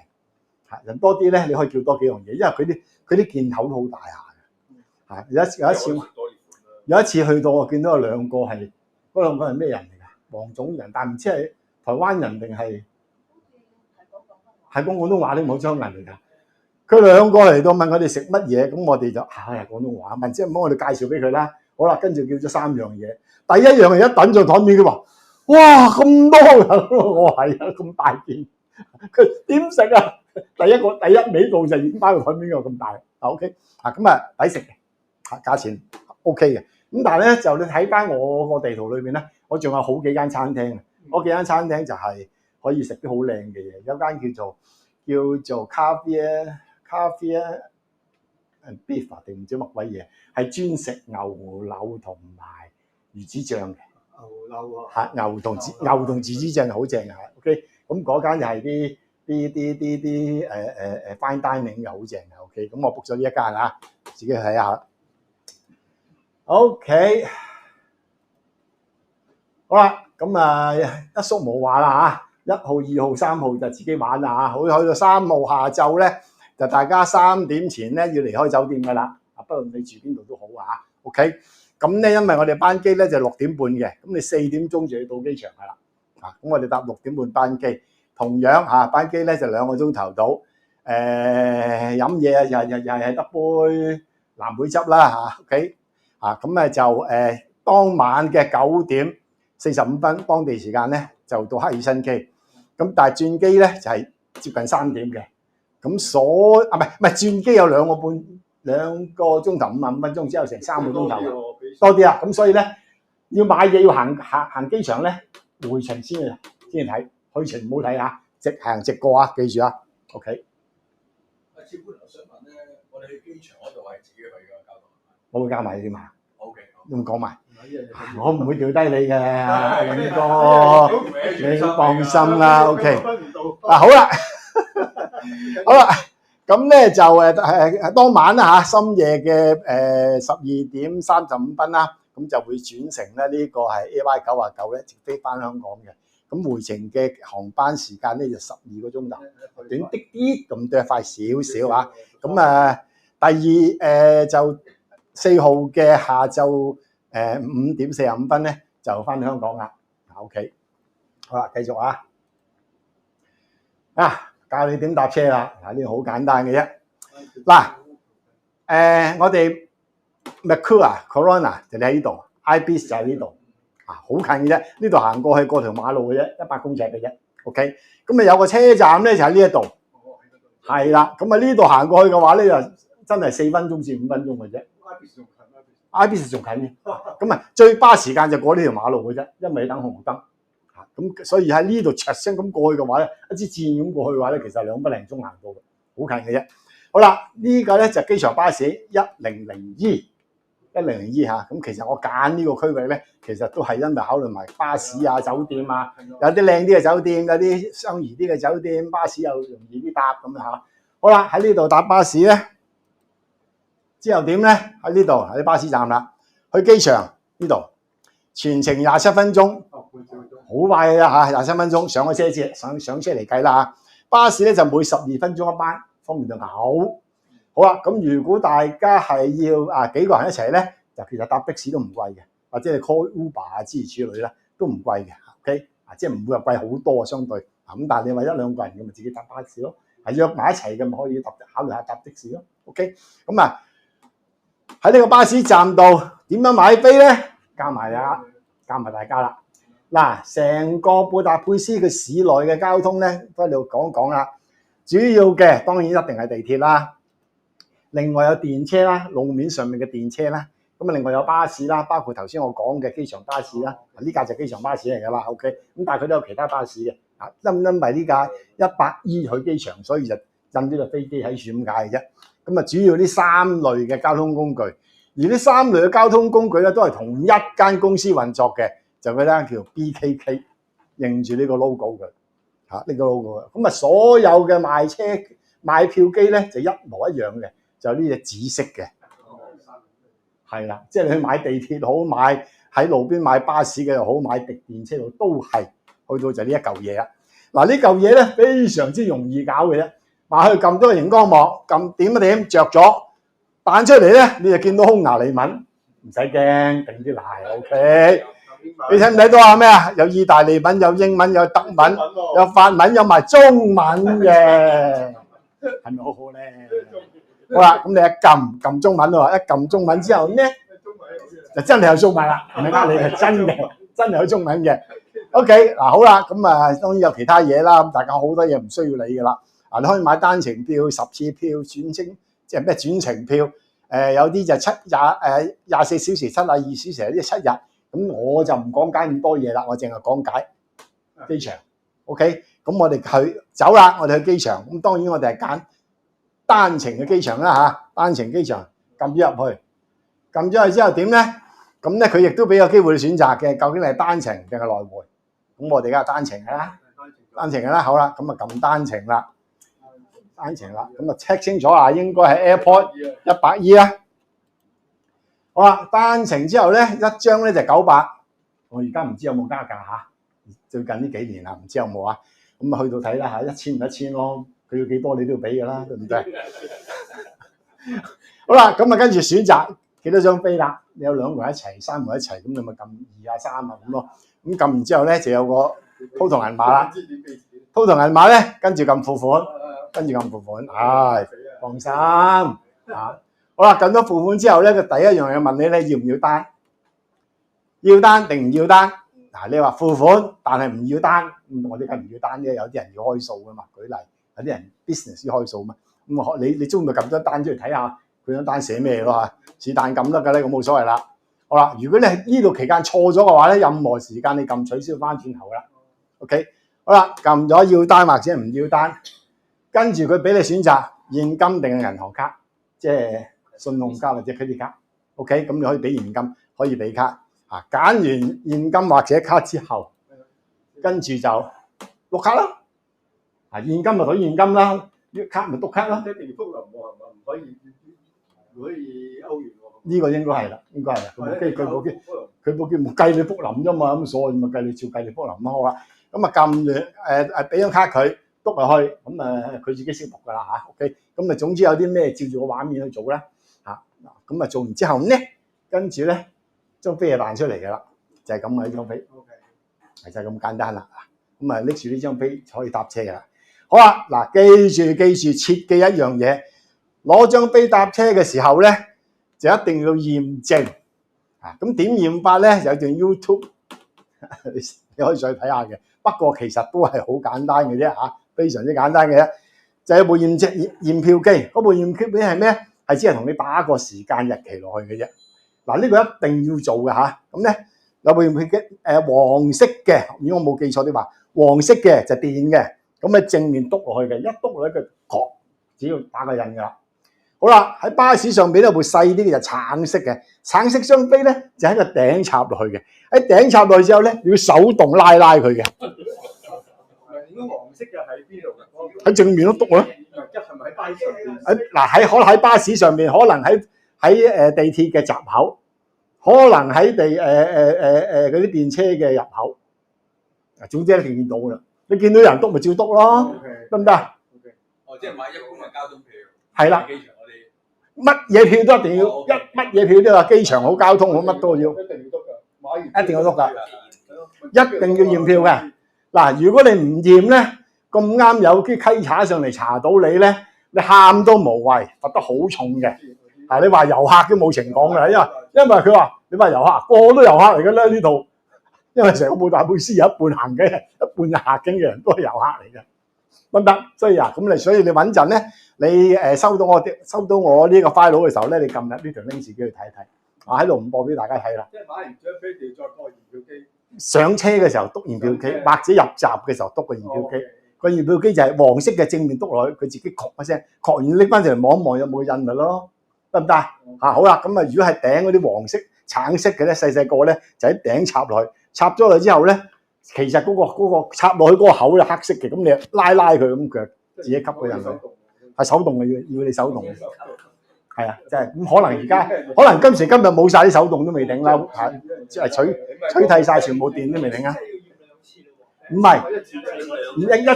A: 人多啲咧，你可以叫多幾樣嘢，因為佢啲件口都好大下嘅。有一次去到我見到有2個係，嗰2個係咩人嚟㗎？黃種人，但唔知係台灣人定係講廣東話啲冇裝人嚟㗎。佢2個嚟到問我哋食乜嘢，咁我哋就廣東話問，即係唔好我哋介紹俾佢啦。好啦，跟住叫咗3樣嘢。第一樣嘢一等在台面，佢話：哇咁多人！我話係啊，咁大件，佢點食啊？第一味道就已經擺到台面㗎，咁大。OK， 咁啊抵食嘅，價錢 OK 嘅。咁但係咧就你睇翻我個地圖裏邊咧，我仲有好幾間餐廳嘅。嗰幾間餐廳就係可以食啲好靚嘅嘢，有間叫做Caviar and Beef 定唔知乜鬼嘢，係專食牛柳同埋魚子醬嘅。
B: 牛柳啊！
A: 牛同魚子醬係好正嘅。OK， 咁嗰間就係啲fine dining 嘅好正嘅。OK， 咁我 book 咗呢一間啊，自己去睇下。OK， 好啦，咁一宿無話啦嚇。1號、2號、3號就自己玩啦嚇。好，去到3號下晝咧，就大家3點前咧要離開酒店噶啦。不論你住邊度都好啊。OK， 咁咧因為我哋班機咧就6點半嘅，咁你4點鐘就要到機場噶啦。咁我哋搭6點半班機，同樣班機咧就2個鐘頭到。飲嘢又係得杯藍莓汁啦嚇。OK， 咁就當晚嘅9點45分當地時間咧就到赫爾辛基。咁但係轉機咧就係接近3點嘅。咁唔係轉機有2個鐘頭55分鐘，之後成3個鐘頭多啲啦。咁所以咧要買嘢要行機場咧，回程先睇，去程唔好睇啊，直行直過啊，記住啊。OK。
C: 接官我想問咧，我哋去機場嗰度係自己去㗎，交通。
A: 我會加埋你啲嘛。
C: OK，
A: 咁講埋。我唔會掉低你嘅，永哥，你放心啦。OK。好啦。好啦，咁咧就當晚啦嚇，深夜嘅12點35分啦，咁就會轉乘咧呢個係 AY99咧直飛翻香港嘅。咁回程嘅航班時間咧就12個鐘頭，短啲啲，咁都係快少少啊。咁第二就4號嘅下晝5點45分咧就翻香港啦。OK， 好啦，繼續啊。教你點搭車啦，呢個好簡單嘅啫。我哋 Macau Corona 就喺呢度 ，Ibis 就喺呢度，好近嘅啫。呢度行過去過條馬路嘅啫，100公尺嘅啫。OK， 咁有個車站咧就喺呢一度，係啦。咁呢度行過去嘅話咧，就真係4分鐘至5分鐘嘅啫。Ibis 仲近嘅，咁最巴時間就過呢條馬路嘅啫，因為你等紅燈。咁所以喺呢度唰聲咁過去嘅話咧，一支箭咁過去嘅話咧，其實2個零鐘行到嘅，好近嘅啫。好啦，呢個咧就機場巴士100E 嚇。咁其實我揀呢個區域咧，其實都係因為考慮埋巴士啊、酒店啊，有啲靚啲嘅酒店，有啲相宜啲嘅酒店，巴士又容易啲搭咁嚇。好啦，喺呢度搭巴士咧，之後點咧？喺呢度喺巴士站啦，去機場呢度，全程27分鐘。好快嘅啫嚇，27分鐘上咗車先上車嚟計啦嚇。巴士咧就每12分鐘一班，方便到嘔。好啦，咁如果大家係要幾個人一齊咧，就其實搭的士都唔貴嘅，或者係 call Uber 啊諸如此類啦，都唔貴嘅。OK， 即係唔會話貴好多相對。咁但係你話1-2個人嘅咪自己搭巴士咯，係約埋一齊嘅咪可以考慮下搭的士咯。OK， 咁啊喺呢個巴士站度點樣買飛咧？教埋大家啦。嗱，成個布達佩斯嘅市內嘅交通咧，都喺度講啦。主要嘅當然一定係地鐵啦，另外有電車啦，路面上面嘅電車啦。咁啊，另外有巴士啦，包括頭先我講嘅機場巴士啦。呢架就機場巴士嚟㗎啦。OK， 咁但係佢都有其他巴士嘅。啊，因為呢架100E去機場，所以就印咗個飛機喺處咁解嘅啫。咁啊，主要呢3類嘅交通工具，而呢3類嘅交通工具咧都係同一間公司運作嘅，就嗰間叫 BKK， 認住呢個 logo 嘅，呢個 logo 嘅。咁啊，所有嘅賣票機咧就一模一樣嘅，就呢隻紫色嘅，係啦，即係你去買地鐵好，買喺路邊買巴士嘅又好，買電車都係去到就呢一嚿嘢啦。嗱，呢嚿嘢咧非常之容易搞嘅啫。話去撳咗個熒光幕，撳點一點着咗，彈出嚟咧，你就見到匈牙利文，唔使驚，定啲鞋 OK。你睇唔睇到啊？咩啊？有意大利文，有英文，有德文，有法文，有埋中文嘅，係咪好好咧？好啦，咁你一撳中文喎，一撳中文之後咧，就真係有中文啦，唔係呃你係真係有中文嘅。OK， 嗱好啦，咁啊當然有其他嘢啦，咁大家好多嘢唔需要理噶啦。你可以買單程票、10次票、轉程票，有啲就24小時、72小時，有啲7日。咁我就唔講解咁多嘢啦，我淨係講解機場。OK， 咁我哋去走啦，我哋去機場。咁當然我哋係揀單程嘅機場啦嚇，單程機場撳咗入去，撳咗入去之後點咧？咁咧佢亦都俾個機會你選擇嘅，究竟你係單程定係來回？咁我哋梗係單程㗎啦，單程㗎啦。好啦，咁啊撳單程啦。單程啦，咁啊 check 清楚啊，應該係 Airport 100E啦。好啦，單程之後咧，一張咧就900，我而家唔知有冇加價嚇，最近呢幾年啊，唔知有冇啊。咁啊去到睇啦嚇，1000咪1000咯，佢要幾多你都要俾㗎啦，對唔對？好啦，咁啊跟住選擇幾多張飛啦，你有2個人一齊、3個人一齊，咁你咪撳2啊3啊咁咯。咁撳完之後咧就有個鋪頭銀碼啦，鋪頭銀碼咧跟住撳付款。放心啊！好啦，撳咗付款之後咧，佢第一樣嘢問你咧，要唔要單？要單定唔要單？嗱，你話付款，但係唔要單，我哋梗唔要單啫。有啲人要開數噶嘛，舉例，有啲人 business 要開數嘛。咁你中意咪撳張單出嚟睇下，佢張單寫咩咯嚇？是但撳得㗎咧，咁冇所謂啦。好啦，如果你喺呢度期間錯咗嘅話咧，任何時間你撳取消翻轉頭啦。OK， 好啦，撳咗要單或者唔要單。跟住佢俾你選擇現金定係銀行卡，即係信用卡或者 credit 卡。OK， 咁你可以俾現金，可以俾卡。揀完現金或者卡之後，跟住就碌卡啦。現金咪攞現金啦，卡咪篤卡啦。
B: 一定要福林喎，係嘛？唔可以歐元喎。
A: 呢個應該係啦，應該係啦。佢部機唔計你福林啫嘛，咁所以咪計你照計你福林咯。好啦，咁啊撳完俾張卡佢。篤落去，咁佢自己識讀㗎啦嚇 ，OK， 咁啊總之有啲咩照住個畫面去做啦嚇，咁啊做完之後咧，跟住咧張飛就彈出嚟㗎啦，就係咁啊呢張飛，就係咁簡單啦，咁啊拎住呢張飛就可以搭車㗎啦。好啦，嗱記住切記一樣嘢，攞張飛搭車嘅時候咧，就一定要驗證啊！咁點驗法咧？有段 YouTube 你可以再睇下嘅，不過其實都係好簡單嘅啫嚇。非常之簡單嘅啫，就有部驗票機。嗰部驗票機係咩？係只係同你打個時間日期落去嘅啫。嗱，呢個一定要做嘅嚇。咁咧有部驗票機，黃色嘅，如果我冇記錯的話，黃色嘅就電嘅。咁咧正面篤落去嘅，一篤落去佢確，只要打個印㗎啦。好啦，喺巴士上邊有部細啲嘅就橙色嘅，橙色張飛咧就喺個頂插落去嘅。喺頂插落去之後咧，你要手動拉佢嘅。
B: 應該黃色嘅喺邊度㗎？
A: 喺正面都篤咯。
B: 一係咪喺巴士上邊？
A: 可能喺巴士上面，可能喺地鐵嘅閘口，可能喺嗰啲電車嘅入口。總之一定見到㗎啦。你見到有人篤咪照篤咯，得唔得？
C: 哦，即係買一般嘅交通票。
A: 係啦。
C: 機場我哋
A: 乜嘢票都一定要，乜嘢票都話機場好、交通好，乜都要。
B: 一定要篤㗎，買完
A: 一定要篤㗎，一定要驗票嘅。嗱，如果你唔驗咧，咁啱有啲稽查上嚟查到你咧，你喊都無謂，罰得好重嘅。你話遊客都冇情講嘅，因為佢話你話遊客個個都遊客嚟嘅啦呢度，因為成個布達佩斯有一半行嘅，一半行經嘅人都係遊客嚟嘅，得唔得？所以你穩陣咧，你收到我呢個 file 嘅時候咧，你撳入呢條 link 自己去睇睇。我喺度唔播俾大家睇啦。
B: 即係買完張飛就再過驗票機。
A: 上車嘅時候篤驗票機，或者入閘嘅時候篤個驗票機。個驗票機就係黃色嘅正面篤落去，佢自己確一聲，確完拎翻上嚟望一望有冇印咪咯，得唔得？好啦，咁啊，如果係頂嗰啲黃色、橙色嘅咧，細個咧就喺頂插落去，插咗落去之後咧，其實嗰個插落去嗰個口咧黑色嘅，咁你拉佢咁佢自己吸個印嚟，係手動嘅，要你手動嘅，係啊，即係咁可能今時今日冇晒啲手動都未頂啦，即係取替晒全部電都未頂啊！唔係一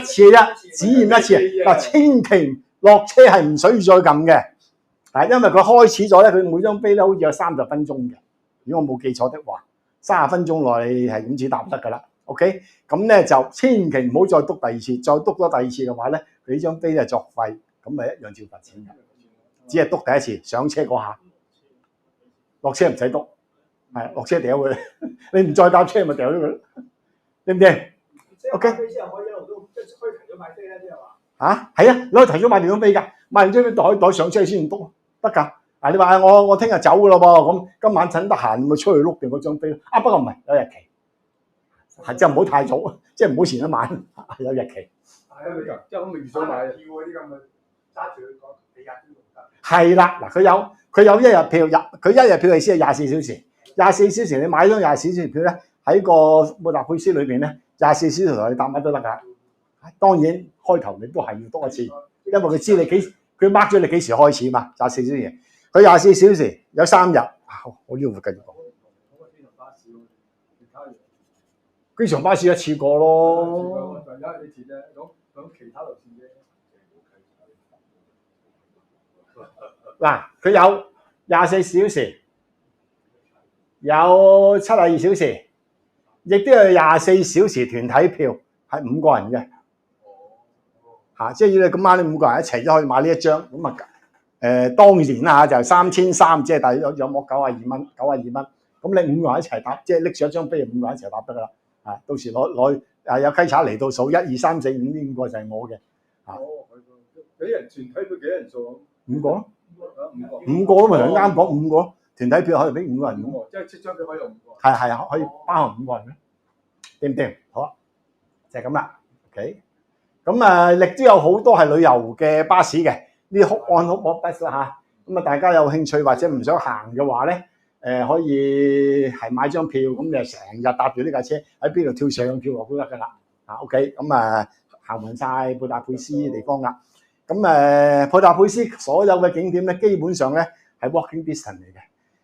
A: 次啫，只驗一次。嗱，千祈落車係唔需要再撳嘅，因為佢開始咗咧，佢每張飛咧好似有30分鐘嘅。如果我冇記錯的話，30分鐘內你係咁至答得噶啦。OK， 咁咧就千祈唔好再篤第二次，再篤咗第二次嘅話咧，佢呢張飛咧作廢，咁咪一樣照罰錢嘅。只係篤第一次上車嗰下，落車唔使篤，係落車掉佢，你唔再搭車咪掉咗佢，知唔知？OK，
D: 之後可以一路都即係可以提早買飛咧，即係話
A: 係啊，你可以提早買張飛㗎，買完張飛袋上車先篤得㗎。你話我聽日走㗎咯噃，咁今晚趁得閒咪出去碌定嗰張飛。不過唔係有日期，即係唔好太早，即係唔好前一晚有日期。
B: 即係我未想買票嗰啲咁嘅，揸住佢講幾日都用得。
A: 係啦，嗱佢有一日票佢一日票係先係24小時，24小時你買張24小時票咧，喺個布達佩斯裏邊咧。24小時同你搭乜都得㗎，當然開頭你都係要多一次，因為佢知你佢 mark 咗你幾時開始嘛。24小時，佢24小時有3日，我呢度會繼續講。機場巴士一次過咯。
B: 有一次啫，咁其他路線啫。
A: 嗱，佢有24小時，有72小時。亦都有24小時團體票，係5個人嘅，即係要你咁啱你5個人一齊都可以買呢一張，咁啊當年啦就3300，即係大約有冇92蚊，咁你5個人一齊搭，即係拎上一張飛，5個人一齊搭得㗎啦，到時攞有稽查嚟到數1、2、3、4、5呢5個就係我嘅，
B: 幾人團體票幾人數
A: ？5個咯，5個都咪啱講5個。團體票可以俾5個人用，
B: 即係出張票可以用5個。
A: 係可以包含5個人嘅，掂唔掂？好啊，就係咁啦。OK， 咁亦都有好多係旅遊嘅巴士嘅，呢啲 Hop-on Bus 啦嚇。咁大家有興趣或者唔想行嘅話咧，可以係買張票，咁你就成日搭住呢架車喺邊度跳上跳落都得㗎啦。OK， 咁行勻晒布達佩斯地方啦。咁布達佩斯所有嘅景點咧，基本上咧係 walking distance 嚟嘅。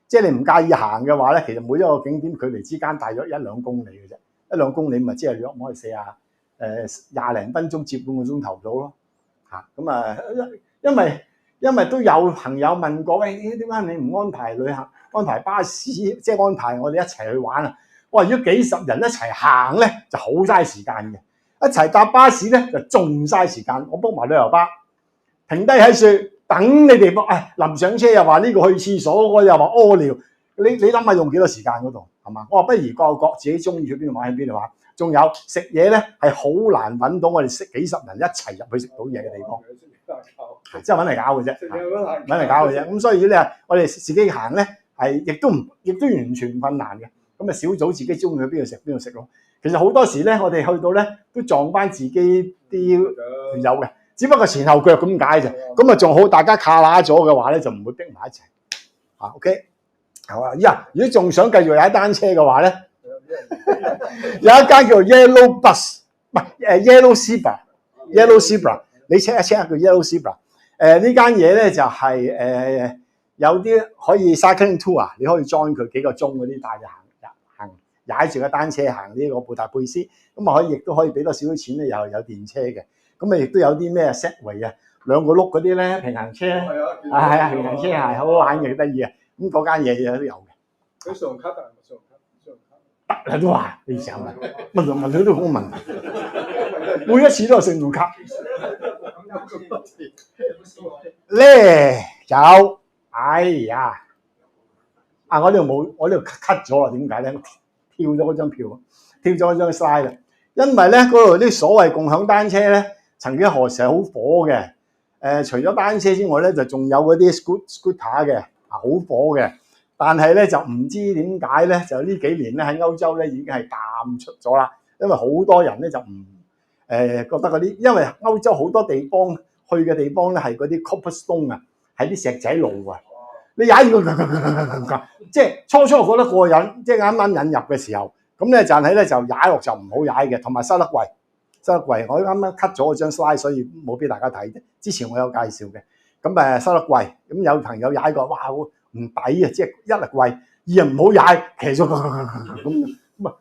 A: 即係你唔介意行嘅話咧，其實每一個景點距離之間大約1-2公里嘅啫，1-2公里咪即係約莫係20零分鐘至半個鐘頭到咯。因為都有朋友問過，喂，點解你唔安排旅行、安排巴士，即係安排我哋一齊去玩啊？我話如果幾十人一齊行咧，就好嘥時間嘅；一齊搭巴士咧，就仲嘥時間。我 book 埋旅遊巴，停低喺樹。等你哋臨上車又話呢個去廁所，嗰個又話屙尿，你諗下用幾多時間嗰度係嘛？我話不如各自己中意去邊度玩去邊度玩。仲有食嘢咧係好難揾到我哋幾十人一齊入去食到嘢嘅地方，即係揾嚟搞嘅啫，揾嚟搞嘅啫。咁所以咧，我哋自己行咧係亦都完全唔困難嘅。咁小組自己中意去邊度食邊度食咯。其實好多時咧，我哋去到咧都撞翻自己啲朋友嘅。只不過前後腳咁解啫，咁仲好，大家卡乸咗嘅話咧，就唔會逼埋一齊。OK， 好啊。如果仲想繼續踩單車嘅話咧，有一間叫做 Yellow Bus， 唔係Yellow Zebra，Yellow Zebra， 你 check 一 check 叫 Yellow Zebra。呢間嘢咧就係有啲可以 cycling tour， 你可以 join 佢幾個鐘嗰啲帶你行踩住個單車行呢個布達佩斯，咁亦都可以俾多少少錢咧，又有電車嘅。咁亦都有啲咩 Segway 啊，2個轆嗰啲咧，平衡車，係啊，平衡車係好玩嘅，得意啊！咁嗰間嘢都有嘅。
B: 佢信用卡得唔信用卡？
A: 得啦都話，你成日問佢都好問題，每一次都有信用卡。咧有，哎呀，我呢度冇，我呢度 cut 咗啊？點解咧？跳咗嗰張票，跳咗嗰張 slide 啦。因為咧嗰度啲所謂共享單車咧，曾經何時係好火嘅。除咗單車之外咧，就仲有嗰啲 scooter 嘅，好火嘅。但係咧就唔知點解咧，就呢幾年咧喺歐洲咧已經係淡出咗啦。因為好多人咧就唔覺得嗰啲，因為歐洲好多地方去嘅地方咧係嗰啲 cobblestone 啊，係啲石仔路啊。你踩個即係初初覺得過癮，即係啱啱引入嘅時候，咁咧就係咧就踩落就唔好踩嘅，同埋收得貴。收得貴，我啱啱 cut 咗嗰張 slide，所以冇俾大家睇啫。之前我有介紹嘅，咁收得貴，咁有朋友踩過，哇唔抵啊！即係一係貴，二係唔好踩，騎咗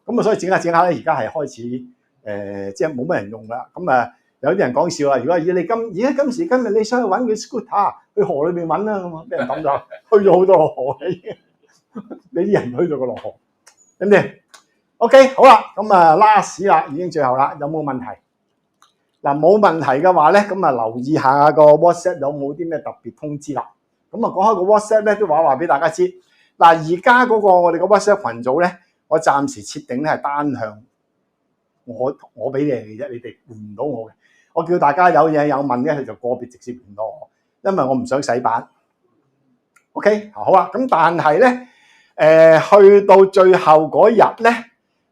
A: 咁所以整下咧，而家係開始即係冇乜人用啦。有啲人講笑啦，如果你而家今時今日你想去揾佢 scooter， 去河裏邊揾啦，咁俾人抌咗，去咗好多落河啦已經，俾啲人去咗個落河，咁點？OK， 好啦，last 啦，已經最後啦，有冇問題？嗱，冇問題嘅話咧，留意下個 WhatsApp 有冇啲咩特別通知啦。講開個 WhatsApp 咧，都話俾大家知。嗱，而家嗰個我哋個 WhatsApp 群組咧，我暫時設定咧係單向，我俾你嘅啫，你哋換唔到我嘅。我叫大家有嘢有問咧，佢就個別直接聯絡我，因為我唔想洗版。OK， 好啦，咁但係咧，去到最後嗰日咧。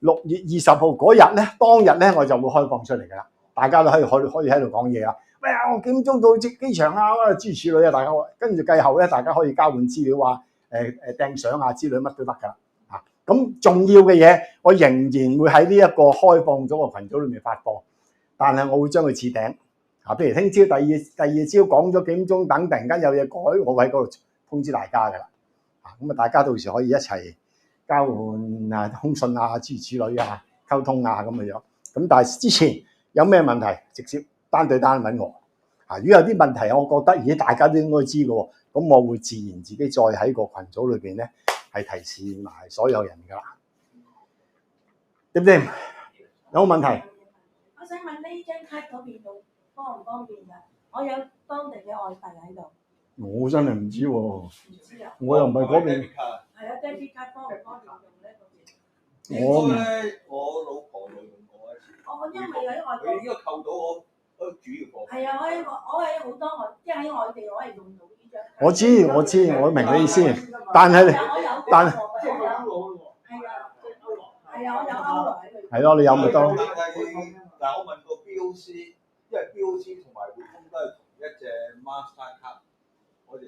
A: 6月20號嗰日咧，當日咧我就會開放出嚟㗎啦，大家都可以喺度講嘢啦。喂，我幾點鐘到機場啊？諸如此類啊，大家跟住繼後咧，大家可以交換資料啊，掟相啊之類乜都得㗎啦。咁重要嘅嘢，我仍然會喺呢一個開放咗個群組裏面發放，但係我會將佢置頂。譬如聽朝第二朝講咗幾點鐘等，突然間有嘢改，我會喺嗰度通知大家㗎啦。大家到時可以一齊交換啊、通訊啊、諸如此類啊、溝通啊咁嘅樣。咁但係之前有咩問題，直接單對單揾我。如果有啲問題，我覺得大家都應該知嘅喎，咁我會自然自己再喺個群組裏邊咧係提示埋所有人㗎啦。對唔對？有冇問題？
F: 我想問呢張卡嗰邊度方唔方便㗎？我有當地嘅外幣喺度。
A: 我真係唔知喎，
F: 唔知啊，
A: 我又唔係嗰邊。
F: 係啊 debit 卡方唔方便用咧？
C: 應該咧，我老婆就用過一次。
F: 因為喺外國。
C: 佢應該扣到我主要貨。
F: 係啊，我喺好多即係喺外地，我係用到呢張。
A: 我知，我明你意思，但係
F: 係啊，我有歐羅喺裏邊。
A: 係咯，你有咪得咯？
C: 但係我問過 BOC， 因為 BOC 同埋匯豐都係同一隻 Master 卡，嗰隻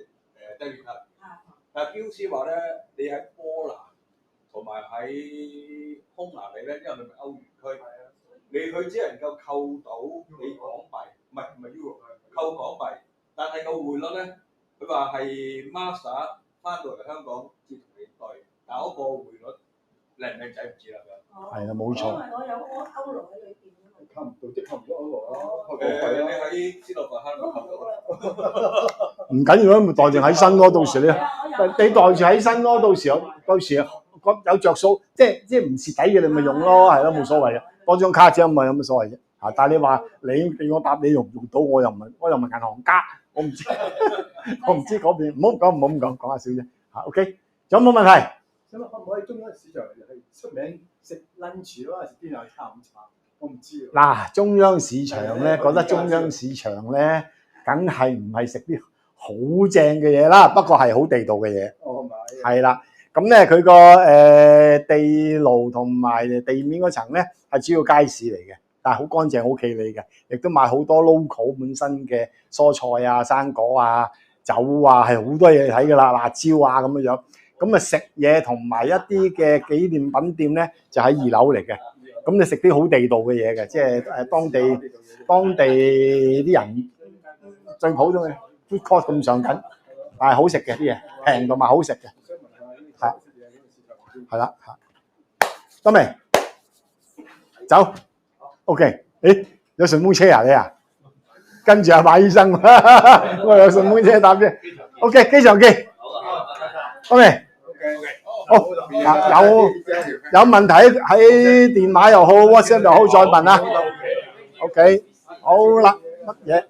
C: debit 卡。但係 BOC 話咧，你喺波蘭同埋喺匈牙利咧，因為你咪歐元區，佢只能夠扣到你港幣，唔係 Euro， 扣港幣，但係個匯率咧，佢話係 Master 翻到嚟香港至同你對，但係嗰個匯率靚唔靚仔唔知啦。
A: 係啊，冇錯。
F: 因為我有歐羅喺裏邊。
B: 扣唔到即扣唔到歐羅咯。
C: 你喺斯洛伐克咪扣到？
A: 唔緊要啦，咪袋住喺身咯，到時你袋住喺身咯，到時有着數，即係唔蝕底嘅，你咪用咯，係咯，冇所謂嘅，多張卡啫嘛，有乜所謂啫？但係你話你我答你用唔用到，我又唔係銀行家，我唔知，我唔知嗰邊，唔好咁講下笑啫。OK， 仲有冇問題？
B: 咁可唔可以中央市場係出名食 lunch 咯，食邊度下午茶？我唔知
A: 嗱，中央市場咧，覺得中央市場咧，梗係唔係食啲好正嘅嘢啦，不過係好地道嘅嘢。
B: 哦，
A: 係啦，咁咧佢個地牢同埋地面嗰層咧係主要街市嚟嘅，但係好乾淨好企理嘅，亦都賣好多 local 本身嘅蔬菜啊、生果啊、酒啊，係好多嘢睇㗎啦，辣椒啊咁樣樣。咁食嘢同埋一啲嘅紀念品店咧就喺2樓嚟嘅。咁你食啲好地道嘅嘢嘅，即係當地啲人最普通嘅 food court 咁上緊，但係好食嘅啲嘢，平同埋好食嘅，係啦，得未？走 ，OK， 有順風車啊你啊？跟住馬醫生，我有順風車搭啫 ，OK， 機場見 ，OK。好，有問題喺電話又好 ，WhatsApp 又好，再問啦。OK， 好啦，乜嘢？